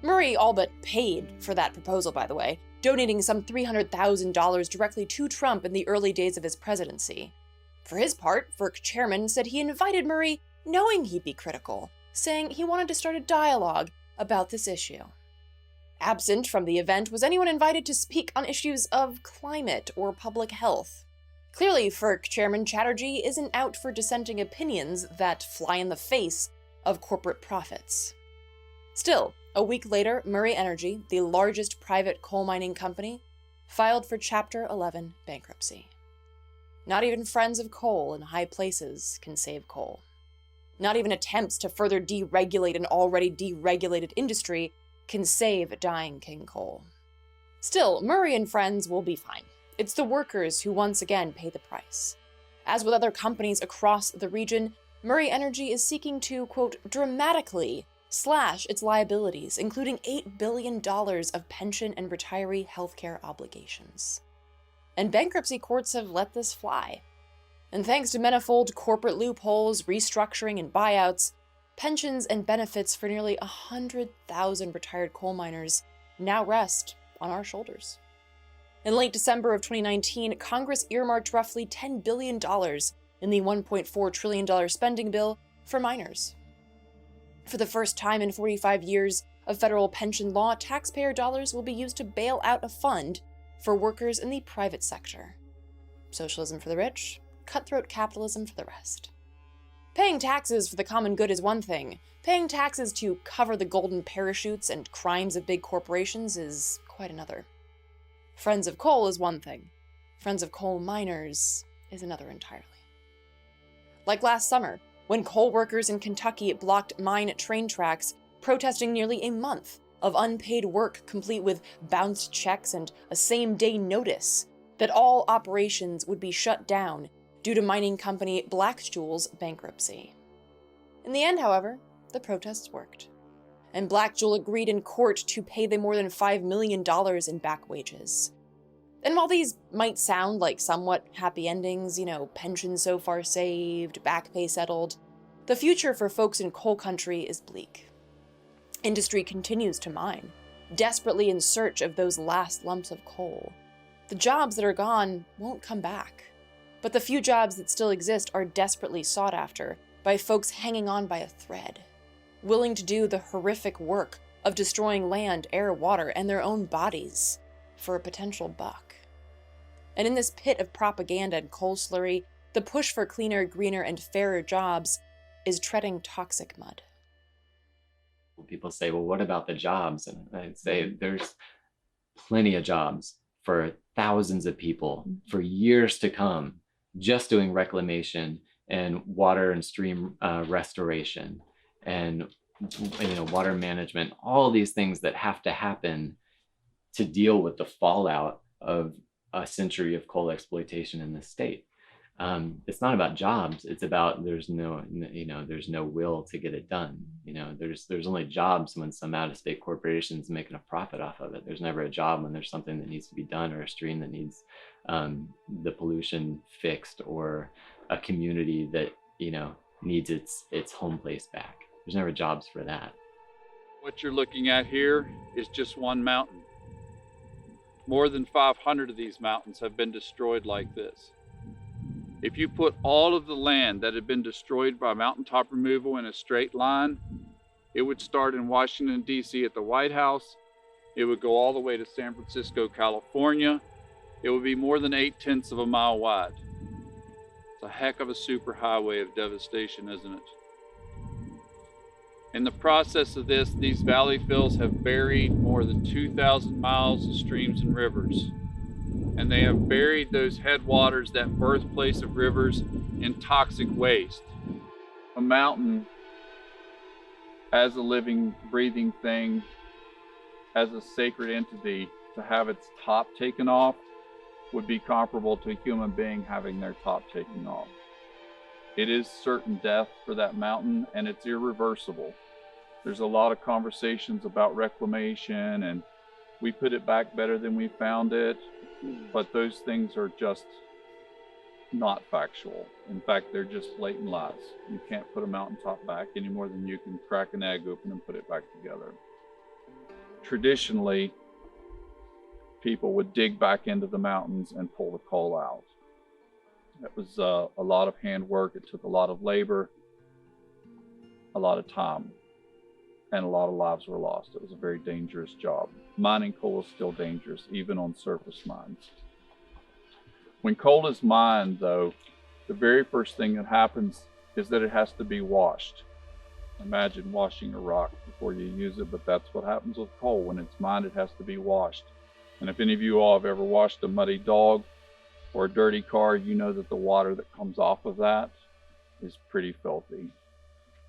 Murray all but paid for that proposal, by the way, donating some $300,000 directly to Trump in the early days of his presidency. For his part, FERC chairman said he invited Murray knowing he'd be critical, saying he wanted to start a dialogue about this issue. Absent from the event was anyone invited to speak on issues of climate or public health. Clearly, FERC Chairman Chatterjee isn't out for dissenting opinions that fly in the face of corporate profits. Still, a week later, Murray Energy, the largest private coal mining company, filed for Chapter 11 bankruptcy. Not even friends of coal in high places can save coal. Not even attempts to further deregulate an already deregulated industry can save dying king coal. Still, Murray and friends will be fine. It's the workers who once again pay the price. As with other companies across the region, Murray Energy is seeking to, quote, dramatically slash its liabilities, including $8 billion of pension and retiree healthcare obligations. And bankruptcy courts have let this fly. And thanks to manifold corporate loopholes, restructuring, and buyouts, pensions and benefits for nearly 100,000 retired coal miners now rest on our shoulders. In late December of 2019, Congress earmarked roughly $10 billion in the $1.4 trillion spending bill for miners. For the first time in 45 years of federal pension law, taxpayer dollars will be used to bail out a fund for workers in the private sector. Socialism for the rich, cutthroat capitalism for the rest. Paying taxes for the common good is one thing. Paying taxes to cover the golden parachutes and crimes of big corporations is quite another. Friends of coal is one thing. Friends of coal miners is another entirely. Like last summer, when coal workers in Kentucky blocked mine train tracks, protesting nearly a month of unpaid work complete with bounced checks and a same-day notice that all operations would be shut down due to mining company Blackjewel's bankruptcy. In the end, however, the protests worked, and Blackjewel agreed in court to pay them more than $5 million in back wages. And while these might sound like somewhat happy endings, pensions so far saved, back pay settled, the future for folks in coal country is bleak. Industry continues to mine, desperately in search of those last lumps of coal. The jobs that are gone won't come back. But the few jobs that still exist are desperately sought after by folks hanging on by a thread, willing to do the horrific work of destroying land, air, water, and their own bodies for a potential buck. And in this pit of propaganda and coal slurry, the push for cleaner, greener, and fairer jobs is treading toxic mud. People say, well, what about the jobs? And I'd say there's plenty of jobs for thousands of people for years to come, just doing reclamation and water and stream restoration and water management, all these things that have to happen to deal with the fallout of a century of coal exploitation in this state. It's not about jobs. It's about there's no will to get it done. There's only jobs when some out-of-state corporation's making a profit off of it. There's never a job when there's something that needs to be done, or a stream that needs the pollution fixed, or a community that needs its home place back. There's never jobs for that. What you're looking at here is just one mountain. More than 500 of these mountains have been destroyed like this. If you put all of the land that had been destroyed by mountaintop removal in a straight line, it would start in Washington, D.C. at the White House. It would go all the way to San Francisco, California. It would be more than 8/10 of a mile wide. It's a heck of a superhighway of devastation, isn't it? In the process of this, these valley fills have buried more than 2,000 miles of streams and rivers. And they have buried those headwaters, that birthplace of rivers, in toxic waste. A mountain, as a living, breathing thing, as a sacred entity, to have its top taken off would be comparable to a human being having their top taken off. It is certain death for that mountain, and it's irreversible. There's a lot of conversations about reclamation, and we put it back better than we found it, but those things are just not factual. In fact, they're just blatant lies. You can't put a mountaintop back any more than you can crack an egg open and put it back together. Traditionally, people would dig back into the mountains and pull the coal out. It was a lot of hand work. It took a lot of labor, a lot of time, and a lot of lives were lost. It was a very dangerous job. Mining coal is still dangerous, even on surface mines. When coal is mined, though, the very first thing that happens is that it has to be washed. Imagine washing a rock before you use it, but that's what happens with coal. When it's mined, it has to be washed. And if any of you all have ever washed a muddy dog or a dirty car, you know that the water that comes off of that is pretty filthy.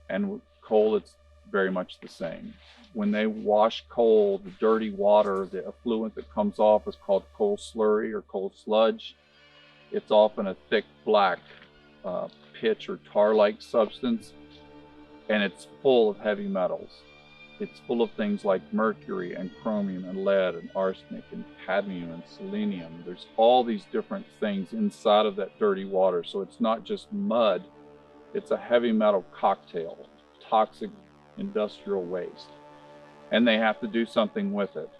And with coal, it's very much the same. When they wash coal, the dirty water, the effluent that comes off is called coal slurry or coal sludge. It's often a thick black pitch or tar-like substance, and it's full of heavy metals. It's full of things like mercury and chromium and lead and arsenic and cadmium and selenium. There's all these different things inside of that dirty water. So it's not just mud, it's a heavy metal cocktail, toxic industrial waste. And they have to do something with it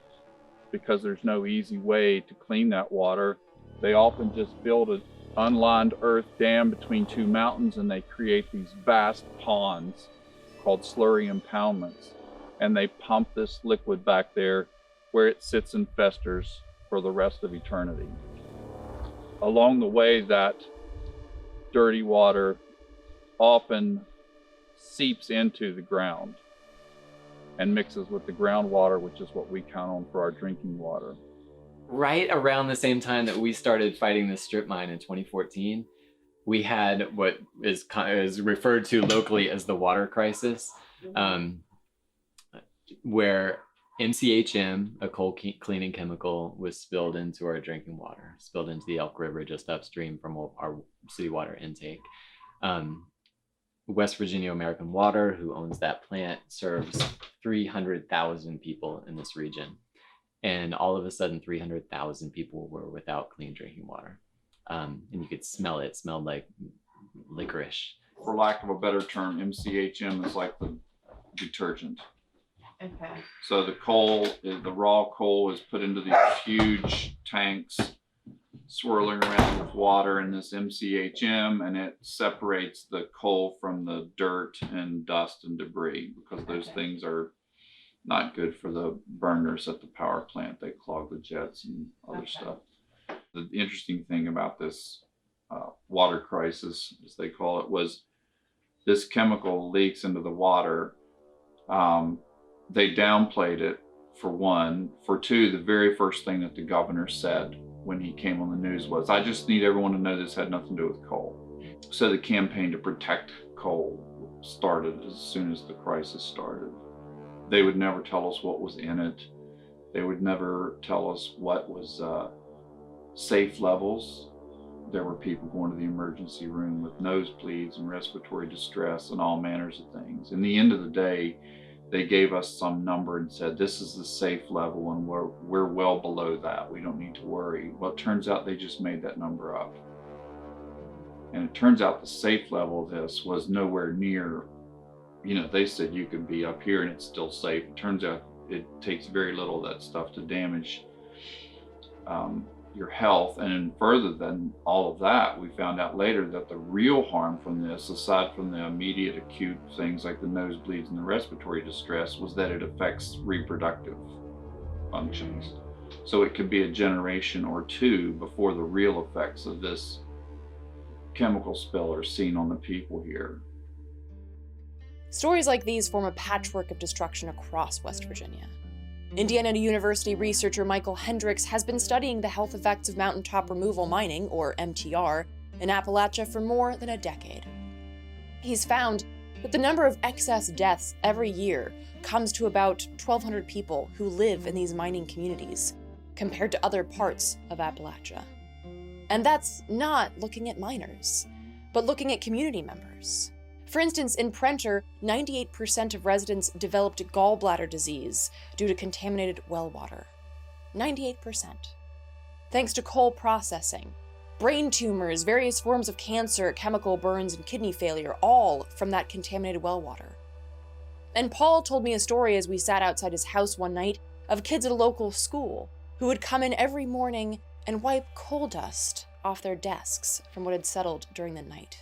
because there's no easy way to clean that water. They often just build an unlined earth dam between two mountains, and they create these vast ponds called slurry impoundments. And they pump this liquid back there where it sits and festers for the rest of eternity. Along the way, that dirty water often seeps into the ground and mixes with the groundwater, which is what we count on for our drinking water. Right around the same time that we started fighting this strip mine in 2014, we had what is referred to locally as the water crisis, where MCHM, a coal cleaning chemical, was spilled into our drinking water, spilled into the Elk River just upstream from our city water intake. West Virginia American Water, who owns that plant, serves 300,000 people in this region. And all of a sudden, 300,000 people were without clean drinking water. And you could smell it. It smelled like licorice. For lack of a better term, MCHM is like the detergent. Okay. So the coal, the raw coal is put into these huge tanks, swirling around with water in this MCHM, and it separates the coal from the dirt and dust and debris, because those things are not good for the burners at the power plant. They clog the jets and other stuff. The interesting thing about this water crisis, as they call it, was this chemical leaks into the water. They downplayed it, for one. For two, the very first thing that the governor said when he came on the news was, I just need everyone to know this had nothing to do with coal. So the campaign to protect coal started as soon as the crisis started. They would never tell us what was in it. They would never tell us what was safe levels. There were people going to the emergency room with nosebleeds and respiratory distress and all manners of things. In the end of the day, they gave us some number and said, this is the safe level and we're well below that. We don't need to worry. Well, it turns out they just made that number up. And it turns out the safe level of this was nowhere near, you know, they said you could be up here and it's still safe. It turns out it takes very little of that stuff to damage your health. And further than all of that, we found out later that the real harm from this, aside from the immediate acute things like the nosebleeds and the respiratory distress, was that it affects reproductive functions. So it could be a generation or two before the real effects of this chemical spill are seen on the people here. Stories like these form a patchwork of destruction across West Virginia. Indiana University researcher Michael Hendricks has been studying the health effects of mountaintop removal mining, or MTR, in Appalachia for more than a decade. He's found that the number of excess deaths every year comes to about 1,200 people who live in these mining communities, compared to other parts of Appalachia. And that's not looking at miners, but looking at community members. For instance, in Prenter, 98% of residents developed gallbladder disease due to contaminated well water. 98%. Thanks to coal processing, brain tumors, various forms of cancer, chemical burns, and kidney failure, all from that contaminated well water. And Paul told me a story as we sat outside his house one night of kids at a local school who would come in every morning and wipe coal dust off their desks from what had settled during the night.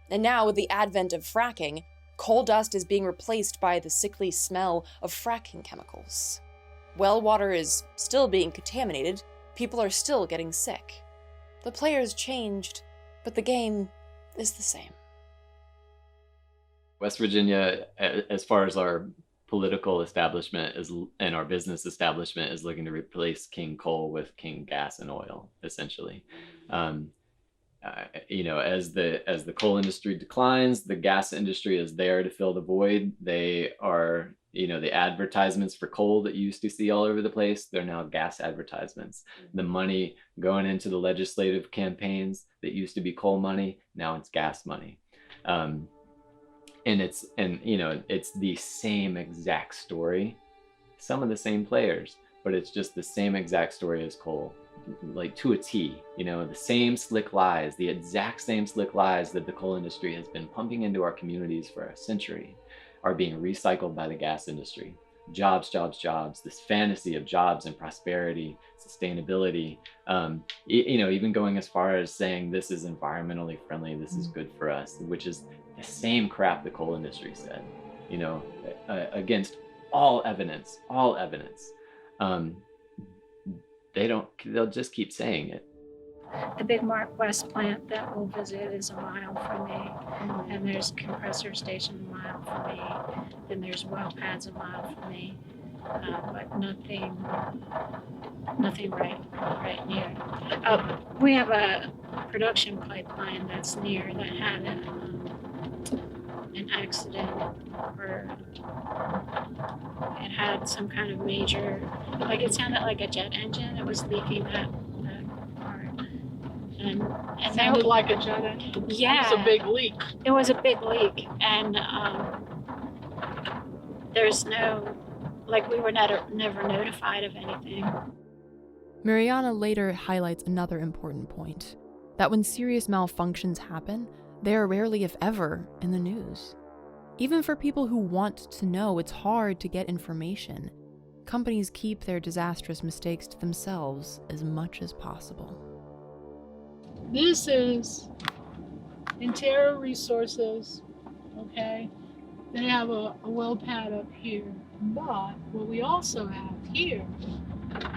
And now, with the advent of fracking, coal dust is being replaced by the sickly smell of fracking chemicals. Well water is still being contaminated, people are still getting sick. The players changed, but the game is the same. West Virginia, as far as our political establishment is, and our business establishment, is looking to replace King Coal with King Gas and Oil, essentially. You know, as the coal industry declines, the gas industry is there to fill the void. They are, you know, the advertisements for coal that you used to see all over the place, they're now gas advertisements. The money going into the legislative campaigns that used to be coal money, now it's gas money. And you know, it's the same exact story, some of the same players, but it's just the same exact story as coal. Like to a T, you know, the same slick lies, the exact same slick lies that the coal industry has been pumping into our communities for a century are being recycled by the gas industry. Jobs, jobs, jobs, this fantasy of jobs and prosperity, sustainability, you know, even going as far as saying this is environmentally friendly, this is good for us, which is the same crap the coal industry said, you know, against all evidence. They'll just keep saying it. The big Mark West plant that we'll visit is a mile from me, and there's a compressor station a mile from me, and there's well pads a mile from me, but nothing right near. We have a production pipeline that's near that had an accident, or it had some kind of major, like it sounded like a jet engine. It was leaking that part. And it sounded like a jet engine. Yeah. It was a big leak. It was a big leak. And there's no, like we were never notified of anything. Mirijana later highlights another important point, that when serious malfunctions happen, they are rarely, if ever, in the news. Even for people who want to know, it's hard to get information. Companies keep their disastrous mistakes to themselves as much as possible. This is Intera Resources, okay? They have a well pad up here. But what we also have here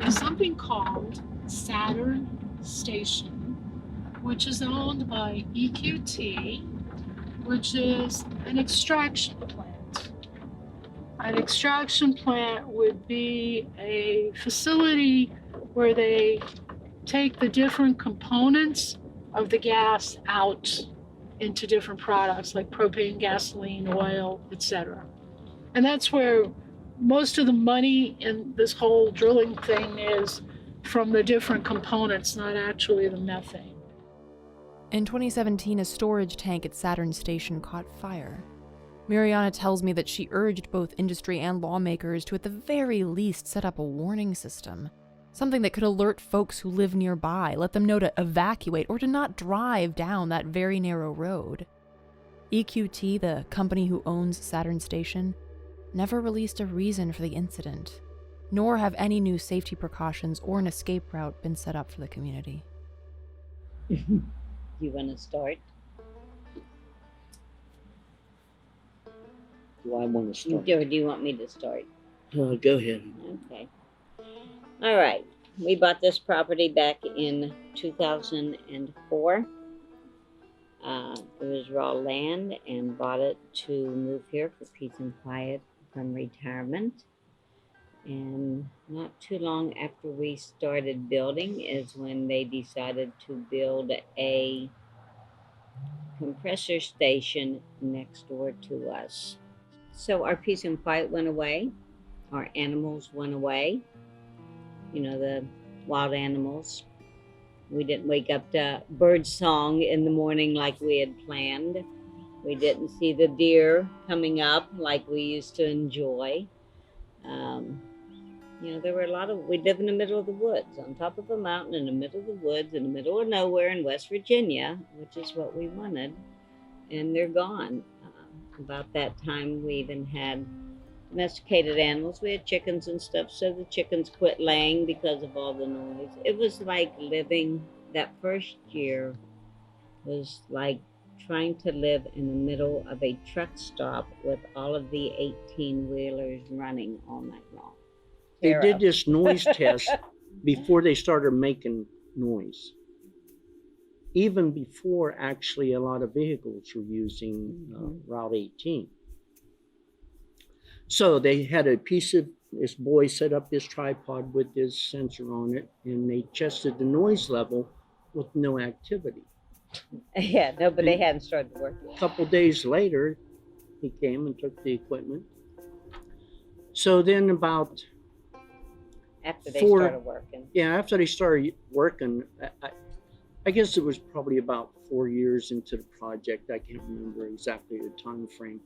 is something called Saturn Station, which is owned by EQT, which is an extraction plant. An extraction plant would be a facility where they take the different components of the gas out into different products like propane, gasoline, oil, etc. And that's where most of the money in this whole drilling thing is, from the different components, not actually the methane. In 2017, a storage tank at Saturn Station caught fire. Mirijana tells me that she urged both industry and lawmakers to at the very least set up a warning system. Something that could alert folks who live nearby, let them know to evacuate or to not drive down that very narrow road. EQT, the company who owns Saturn Station, never released a reason for the incident, nor have any new safety precautions or an escape route been set up for the community. You want to start? Do I want to start? Or do you want me to start? Go ahead. Okay. All right. We bought this property back in 2004. It was raw land and bought it to move here for peace and quiet from retirement. And not too long after we started building is when they decided to build a compressor station next door to us. So our peace and quiet went away. Our animals went away. You know, the wild animals. We didn't wake up to bird song in the morning like we had planned. We didn't see the deer coming up like we used to enjoy. You know, there were a lot of, we live in the middle of the woods, on top of a mountain, in the middle of the woods, in the middle of nowhere in West Virginia, which is what we wanted, and they're gone. About that time, we even had domesticated animals. We had chickens and stuff, so the chickens quit laying because of all the noise. It was like living, that first year was like trying to live in the middle of a truck stop with all of the 18-wheelers running all night long. They did this noise test before they started making noise. Even before actually a lot of vehicles were using Route 18. So they had a piece of, this boy set up this tripod with this sensor on it, and they tested the noise level with no activity. Yeah, no, but they hadn't started working. A couple days later, he came and took the equipment. So then about after they started working. Yeah, after they started working, I guess it was probably about 4 years into the project. I can't remember exactly the time frame.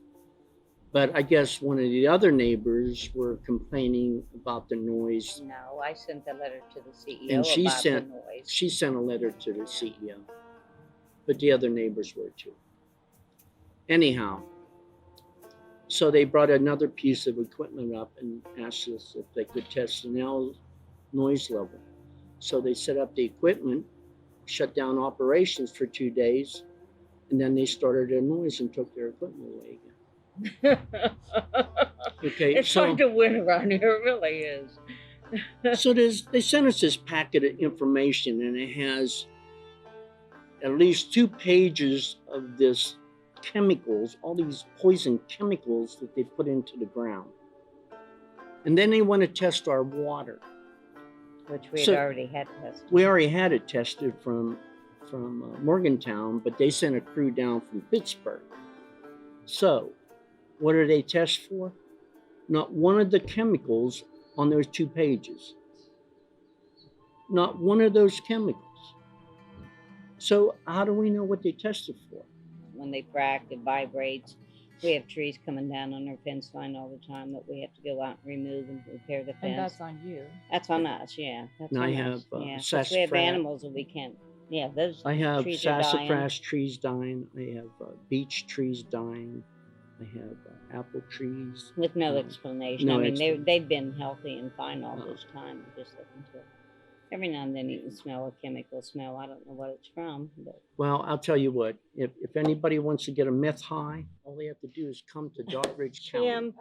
But I guess one of the other neighbors were complaining about the noise. No, I sent a letter to the CEO And she about sent, the noise. she sent a letter to the CEO. But the other neighbors were too. Anyhow, so they brought another piece of equipment up and asked us if they could test the noise level. So they set up the equipment, shut down operations for 2 days, and then they started their noise and took their equipment away again. Okay, It's hard to win around here, it really is. So they sent us this packet of information, and it has at least 2 pages of this chemicals, all these poison chemicals that they put into the ground. And then they want to test our water. Which we had already had tested. We already had it tested from Morgantown, but they sent a crew down from Pittsburgh. So, what do they test for? Not one of the chemicals on those 2 pages. Not one of those chemicals. So, how do we know what they tested for? When they frack, it vibrates. We have trees coming down on our fence line all the time that we have to go out and remove and repair the fence. And that's on you. That's on us, yeah. That's And on I us. have yeah. 'cause sassafras. we have animals that we can't. Yeah, those I have trees are dying. sassafras trees dying. I have beech trees dying. I have apple trees. With no explanation. no I mean, explanation. they've been healthy and fine all this time. Just looking to every now and then you can smell a chemical smell. I don't know what it's from, but Well, I'll tell you what. If anybody wants to get a meth high, all they have to do is come to Doddridge County. Jim,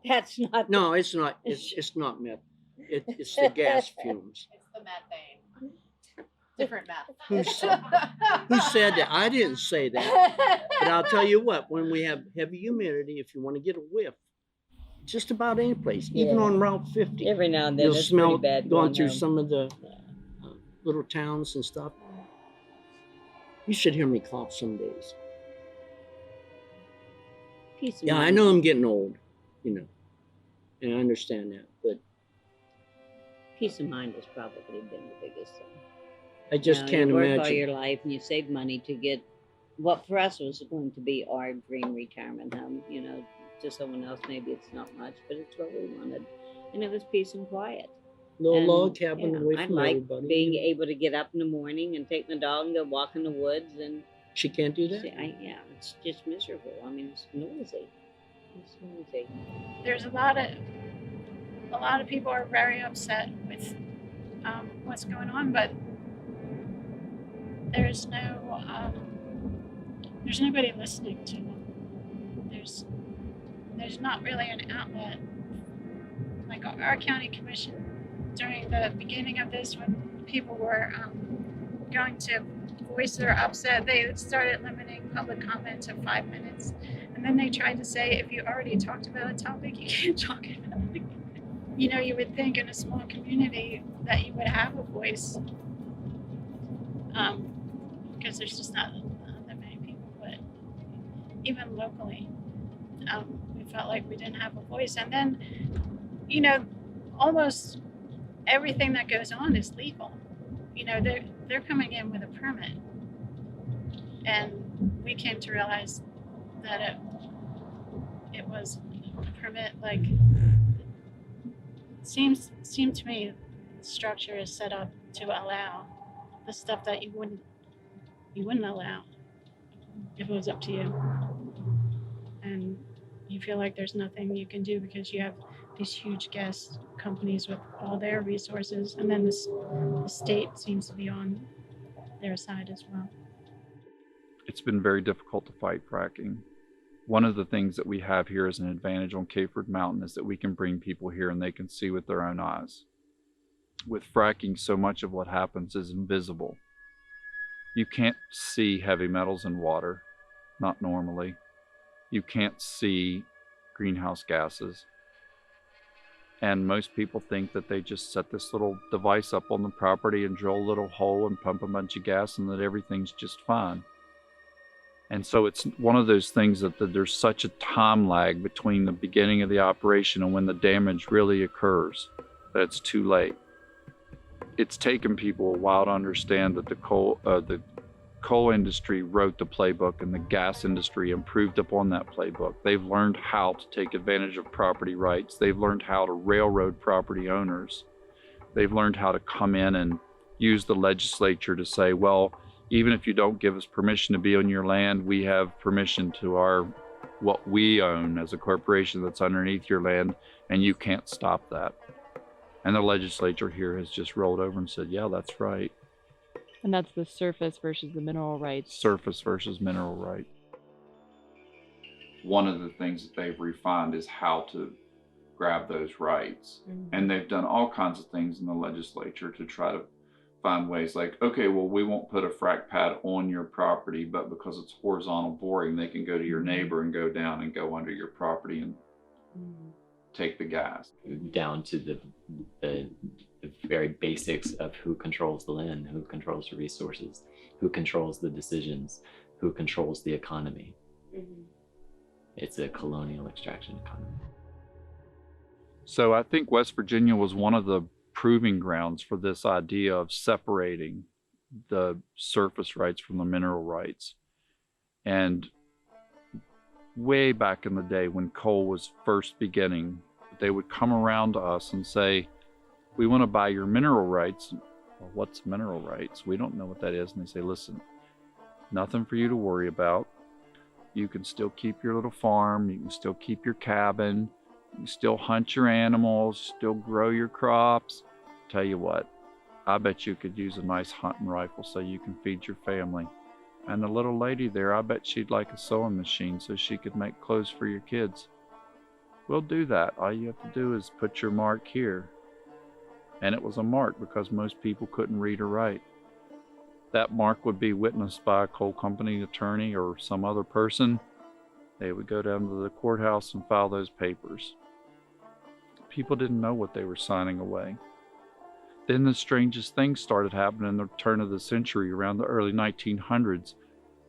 that's not. No, it's not. It's not meth. It's the gas fumes. It's the methane. Different meth. Who said that? I didn't say that. But I'll tell you what. When we have heavy humidity, if you want to get a whiff, just about any place, even Yeah. on Route 50. Every now and then You'll it's smell pretty bad going through home. some of the little towns and stuff. You should hear me cough some days. Peace of Yeah, I mind. know I'm getting old, you know, and I understand that, but Peace of mind has probably been the biggest thing. I just You know, can't you work imagine. all your life and you save money to get what for us was going to be our dream retirement home. You know, to someone else maybe it's not much, but it's what we wanted, and it was peace and quiet. Little And, log cabin you know, away I from like everybody. being able to get up in the morning and take my dog and go walk in the woods and She can't do that? yeah, it's just miserable. I mean, it's noisy. It's noisy. There's a lot of people are very upset with what's going on, but there's nobody listening to them. There's not really an outlet. Like our county commission during the beginning of this, when people were going to voice their upset, they started limiting public comment to 5 minutes. And then they tried to say, if you already talked about a topic, you can't talk about it again. You know, you would think in a small community that you would have a voice, because there's just not that many people. But even locally, we felt like we didn't have a voice. And then, you know, almost everything that goes on is legal. You know, they're coming in with a permit, and we came to realize that it was a permit. Like, seemed to me the structure is set up to allow the stuff that you wouldn't allow if it was up to you, and you feel like there's nothing you can do because you have these huge gas companies with all their resources, and then the state seems to be on their side as well. It's been very difficult to fight fracking. One of the things that we have here as an advantage on Caford Mountain is that we can bring people here and they can see with their own eyes. With fracking, so much of what happens is invisible. You can't see heavy metals in water, not normally. You can't see greenhouse gases. And most people think that they just set this little device up on the property and drill a little hole and pump a bunch of gas and that everything's just fine. And so it's one of those things that there's such a time lag between the beginning of the operation and when the damage really occurs that it's too late. It's taken people a while to understand that the coal industry wrote the playbook and the gas industry improved upon that playbook. They've learned how to take advantage of property rights. They've learned how to railroad property owners. They've learned how to come in and use the legislature to say, well, even if you don't give us permission to be on your land, we have permission to what we own as a corporation that's underneath your land, and you can't stop that. And the legislature here has just rolled over and said, yeah, that's right. And that's the surface versus the mineral rights. Surface versus mineral right. One of the things that they've refined is how to grab those rights. Mm-hmm. And they've done all kinds of things in the legislature to try to find ways like, okay, well, we won't put a frac pad on your property, but because it's horizontal boring, they can go to your neighbor and go down and go under your property and take the gas. Down to the very basics of who controls the land, who controls the resources, who controls the decisions, who controls the economy. Mm-hmm. It's a colonial extraction economy. So I think West Virginia was one of the proving grounds for this idea of separating the surface rights from the mineral rights. And way back in the day when coal was first beginning, they would come around to us and say, we want to buy your mineral rights. Well, what's mineral rights? We don't know what that is. And they say, listen, nothing for you to worry about. You can still keep your little farm. You can still keep your cabin. You can still hunt your animals, still grow your crops. Tell you what, I bet you could use a nice hunting rifle so you can feed your family. And the little lady there, I bet she'd like a sewing machine so she could make clothes for your kids. We'll do that. All you have to do is put your mark here. And it was a mark because most people couldn't read or write. That mark would be witnessed by a coal company attorney or some other person. They would go down to the courthouse and file those papers. People didn't know what they were signing away. Then the strangest things started happening in the turn of the century, around the early 1900s.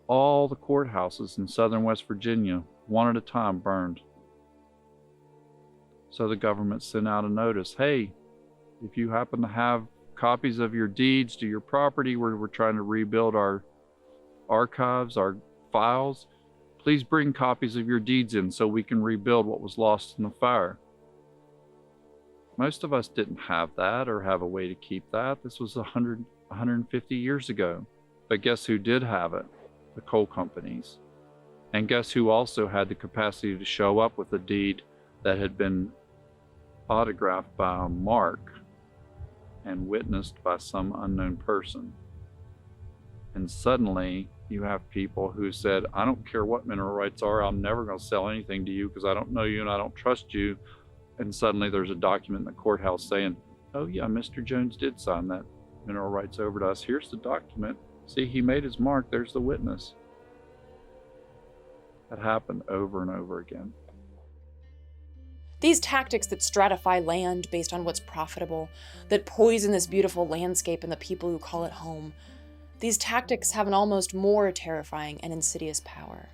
All the courthouses in southern West Virginia, one at a time, burned. So the government sent out a notice, hey, if you happen to have copies of your deeds to your property, we're trying to rebuild our archives, our files, please bring copies of your deeds in so we can rebuild what was lost in the fire. Most of us didn't have that or have a way to keep that. This was 150 years ago. But guess who did have it? The coal companies. And guess who also had the capacity to show up with a deed that had been autographed by a mark and witnessed by some unknown person? And suddenly you have people who said, I don't care what mineral rights are, I'm never going to sell anything to you because I don't know you and I don't trust you. And suddenly there's a document in the courthouse saying, oh yeah, Mr. Jones did sign that mineral rights over to us. Here's the document. See, he made his mark. There's the witness. That happened over and over again. These tactics that stratify land based on what's profitable, that poison this beautiful landscape and the people who call it home, these tactics have an almost more terrifying and insidious power.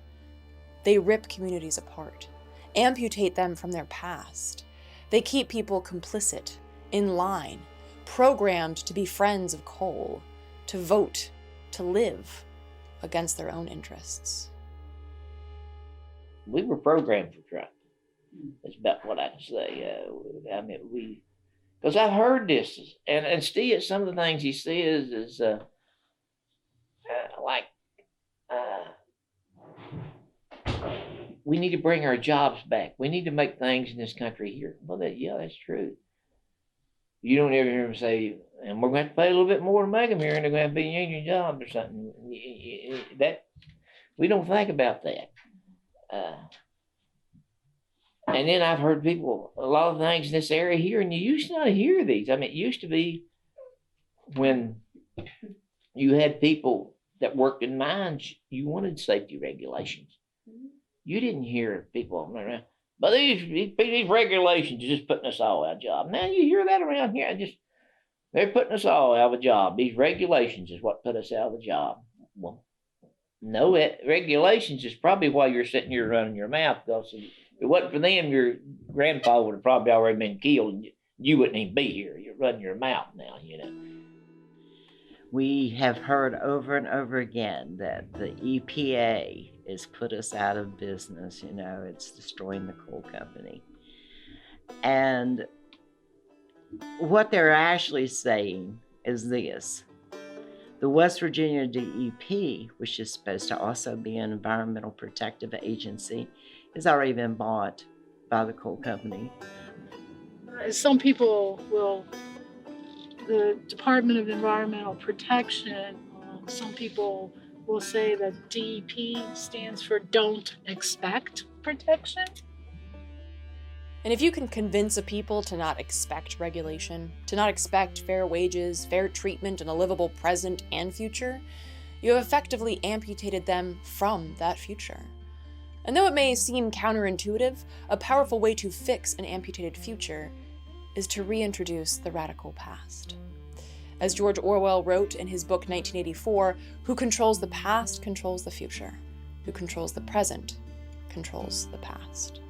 They rip communities apart, amputate them from their past. They keep people complicit, in line, programmed to be friends of coal, to vote, to live against their own interests. We were programmed for trouble. That's about what I can say. Because I've heard this, and Steele, some of the things he says is we need to bring our jobs back. We need to make things in this country here. Well, that's true. You don't ever hear him say, and we're going to have to pay a little bit more to make them here, and they're going to have to be union jobs or something. That we don't think about that. And then I've heard people, a lot of things in this area here, and you used to not hear these. I mean, it used to be when you had people that worked in mines, you wanted safety regulations. You didn't hear people around, but these regulations are just putting us all out of job. Now you hear that around here. They're putting us all out of a job. These regulations is what put us out of a job. Well, no, regulations is probably why you're sitting here running your mouth, because if it wasn't for them, your grandpa would have probably already been killed, and you wouldn't even be here. You're running your mouth now, We have heard over and over again that the EPA has put us out of business. It's destroying the coal company. And what they're actually saying is this. The West Virginia DEP, which is supposed to also be an environmental protective agency, has already been bought by the coal company. Some people the Department of Environmental Protection, some people will say that DEP stands for Don't Expect Protection. And if you can convince a people to not expect regulation, to not expect fair wages, fair treatment, and a livable present and future, you have effectively amputated them from that future. And though it may seem counterintuitive, a powerful way to fix an amputated future is to reintroduce the radical past. As George Orwell wrote in his book 1984, who controls the past controls the future. Who controls the present controls the past.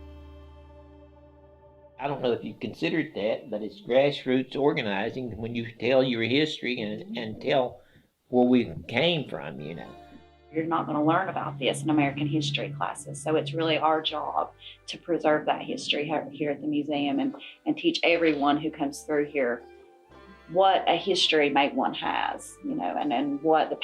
I don't know if you've considered that, but it's grassroots organizing when you tell your history and tell where we came from, You're not going to learn about this in American history classes. So it's really our job to preserve that history here at the museum and teach everyone who comes through here what a history Matewan has, and what the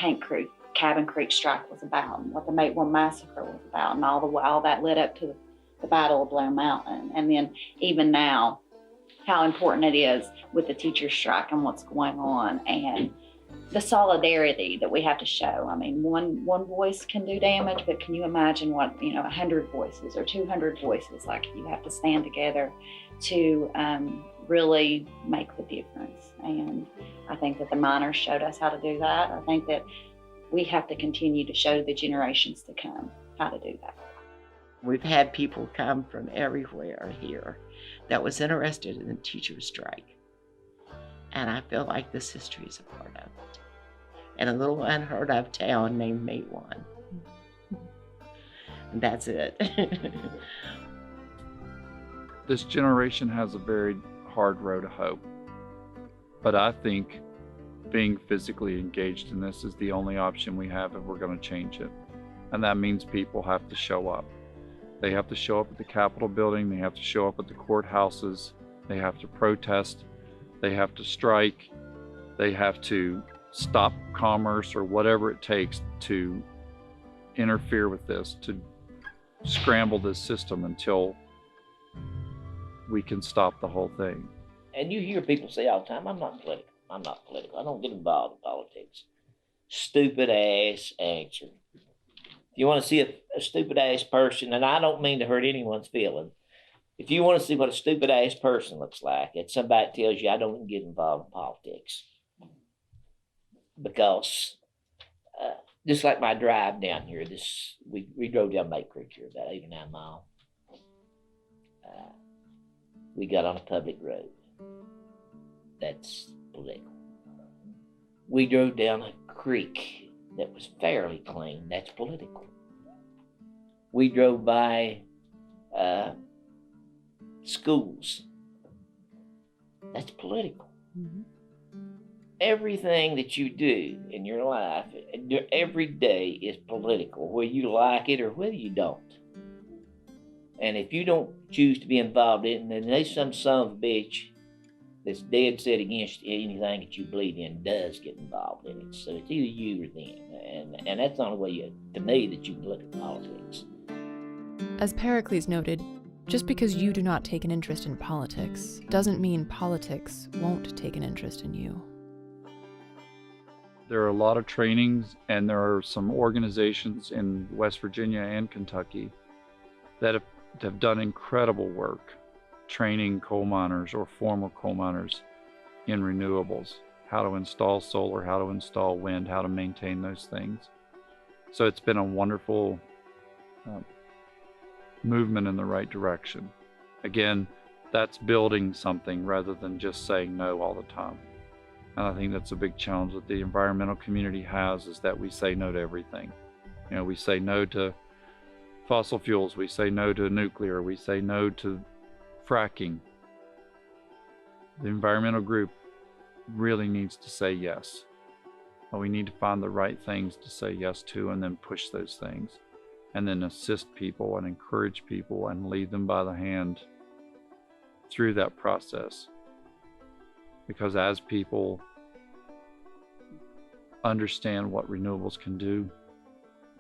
Cabin Creek strike was about, and what the Matewan massacre was about, and all that led up to the Battle of Blair Mountain. And then even now, how important it is with the teachers' strike and what's going on, and the solidarity that we have to show. I mean, one voice can do damage, but can you imagine what, 100 voices or 200 voices, like you have to stand together to really make the difference. And I think that the miners showed us how to do that. I think that we have to continue to show the generations to come how to do that. We've had people come from everywhere here that was interested in the teacher strike. And I feel like this history is a part of it. And a little unheard of town named Matewan. And that's it. This generation has a very hard road to hope. But I think being physically engaged in this is the only option we have if we're going to change it. And that means people have to show up. They have to show up at the Capitol building. They have to show up at the courthouses. They have to protest. They have to strike. They have to stop commerce or whatever it takes to interfere with this, to scramble this system until we can stop the whole thing. And you hear people say all the time, I'm not political. I'm not political. I don't get involved in politics. Stupid ass answer. If you want to see a stupid ass person, and I don't mean to hurt anyone's feelings, if you want to see what a stupid ass person looks like, it's somebody that tells you I don't get involved in politics. Because just like my drive down here, we drove down May Creek here, about 8 or 9 miles. We got on a public road. That's political. We drove down a creek that was fairly clean. That's political. We drove by schools. That's political. Mm-hmm. Everything that you do in your life, every day is political, whether you like it or whether you don't. And if you don't choose to be involved in it, then there's some son of a bitch that's dead set against anything that you believe in does get involved in it. So it's either you or them. And that's the only way, to me, that you can look at politics. As Pericles noted, just because you do not take an interest in politics doesn't mean politics won't take an interest in you. There are a lot of trainings, and there are some organizations in West Virginia and Kentucky that have done incredible work training coal miners or former coal miners in renewables, how to install solar, how to install wind, how to maintain those things. So it's been a wonderful movement in the right direction. Again, that's building something rather than just saying no all the time. And I think that's a big challenge that the environmental community has, is that we say no to everything. You know, we say no to fossil fuels, we say no to nuclear, we say no to fracking. The environmental group really needs to say yes. But we need to find the right things to say yes to, and then push those things, and then assist people and encourage people and lead them by the hand through that process. Because as people understand what renewables can do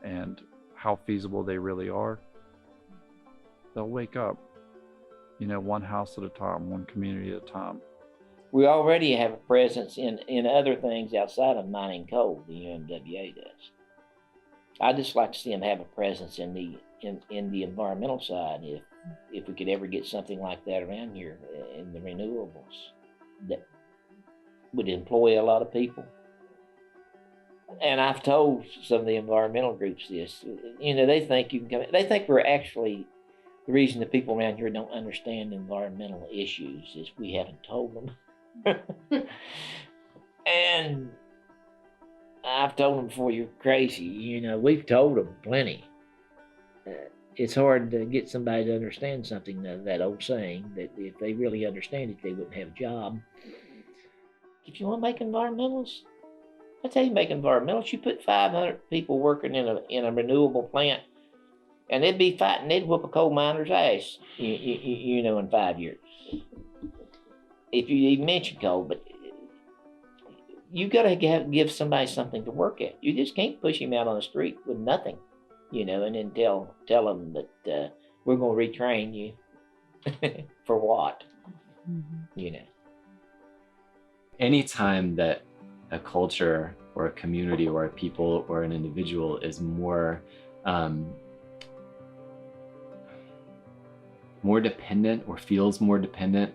and how feasible they really are, they'll wake up, you know, one house at a time, one community at a time. We already have a presence in other things outside of mining coal, the UMWA does. I'd just like to see them have a presence in the environmental side, if we could ever get something like that around here in the renewables that would employ a lot of people. And I've told some of the environmental groups this. You know, they think you can come. They think we're actually the reason the people around here don't understand environmental issues is we haven't told them. And I've told them before, you're crazy. You know, we've told them plenty. It's hard to get somebody to understand something, that old saying, that if they really understand it, they wouldn't have a job. If you want to make environmentals, I tell you, make environmentals. You put 500 people working in a renewable plant, and they'd be fighting. They'd whoop a coal miner's ass, you know, in 5 years. If you even mention coal, but you got to give somebody something to work at. You just can't push him out on the street with nothing, you know, and then tell them that we're going to retrain you for what, you know. Anytime that a culture or a community or a people or an individual is more dependent or feels more dependent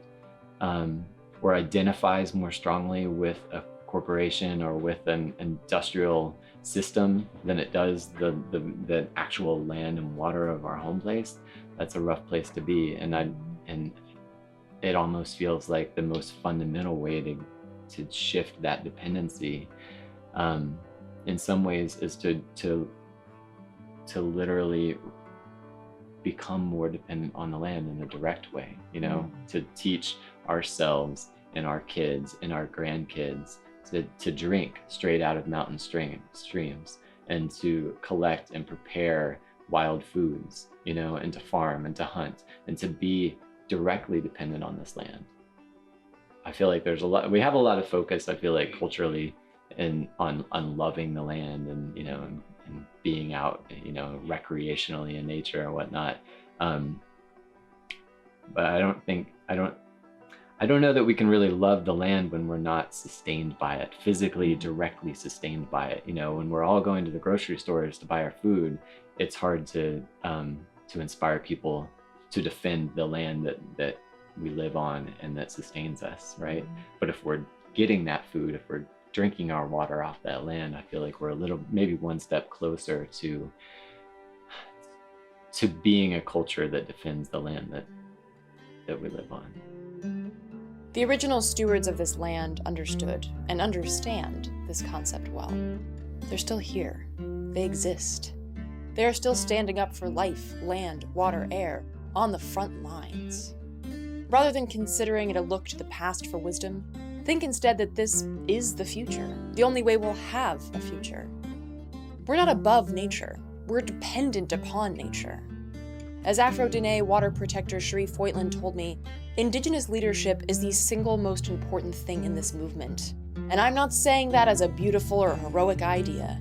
or identifies more strongly with a corporation or with an industrial system than it does the actual land and water of our home place, that's a rough place to be. And it almost feels like the most fundamental way to shift that dependency in some ways is to literally become more dependent on the land in a direct way, you know, to teach ourselves and our kids and our grandkids to drink straight out of mountain streams, and to collect and prepare wild foods, you know, and to farm and to hunt and to be directly dependent on this land. I feel like we have a lot of focus, I feel like, culturally on loving the land and, you know, and being out, you know, recreationally in nature or whatnot. But I don't know that we can really love the land when we're not sustained by it, physically, directly sustained by it. You know, when we're all going to the grocery stores to buy our food, it's hard to inspire people to defend the land that we live on and that sustains us, right? But if we're getting that food, if we're drinking our water off that land, I feel like we're a little, maybe one step closer to being a culture that defends the land that we live on. The original stewards of this land understood and understand this concept well. They're still here. They exist. They are still standing up for life, land, water, air, on the front lines. Rather than considering it a look to the past for wisdom, think instead that this is the future, the only way we'll have a future. We're not above nature. We're dependent upon nature. As Afro-Dene water protector Sharif Voigtland told me, Indigenous leadership is the single most important thing in this movement. And I'm not saying that as a beautiful or heroic idea.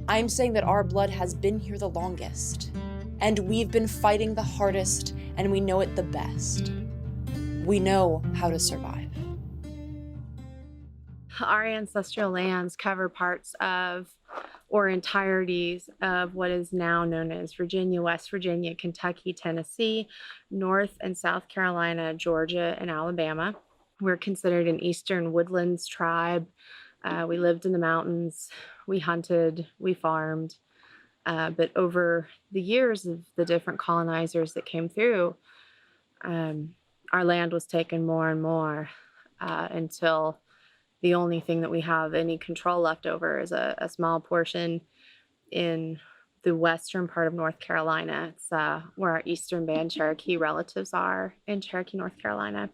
I'm saying that our blood has been here the longest, and we've been fighting the hardest, and we know it the best. We know how to survive. Our ancestral lands cover parts of, or entireties of, what is now known as Virginia, West Virginia, Kentucky, Tennessee, North and South Carolina, Georgia, and Alabama. We're considered an Eastern Woodlands tribe. We lived in the mountains, we hunted, we farmed. But over the years of the different colonizers that came through, our land was taken more and more until the only thing that we have any control left over is a small portion in the western part of North Carolina. It's where our Eastern Band Cherokee relatives are in Cherokee, North Carolina.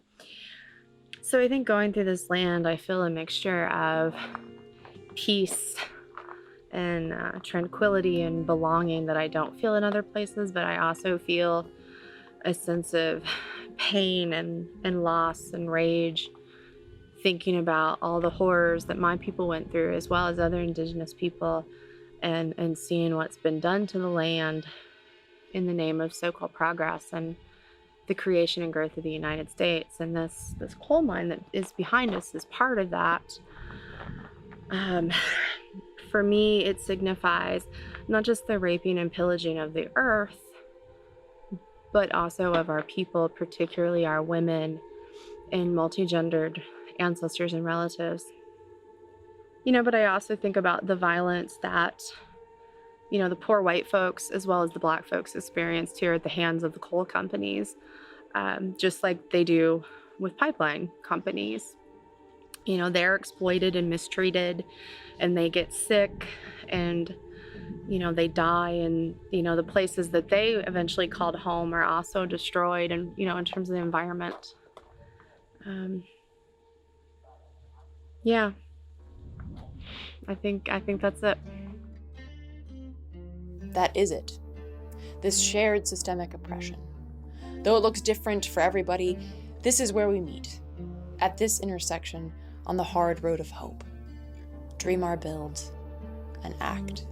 So I think going through this land, I feel a mixture of peace and tranquility and belonging that I don't feel in other places, but I also feel a sense of pain and loss and rage, thinking about all the horrors that my people went through, as well as other Indigenous people, and seeing what's been done to the land in the name of so-called progress and the creation and growth of the United States. And this coal mine that is behind us is part of that. For me, it signifies not just the raping and pillaging of the earth, but also of our people, particularly our women and multi-gendered ancestors and relatives. You know, but I also think about the violence that, you know, the poor white folks as well as the black folks experienced here at the hands of the coal companies, just like they do with pipeline companies. You know, they're exploited and mistreated, and they get sick, and, you know, they die, and, you know, the places that they eventually called home are also destroyed, and, you know, in terms of the environment. Yeah, I think that's it. That is it. This shared systemic oppression. Though it looks different for everybody, this is where we meet. At this intersection on the hard road of hope. Dream our build and act.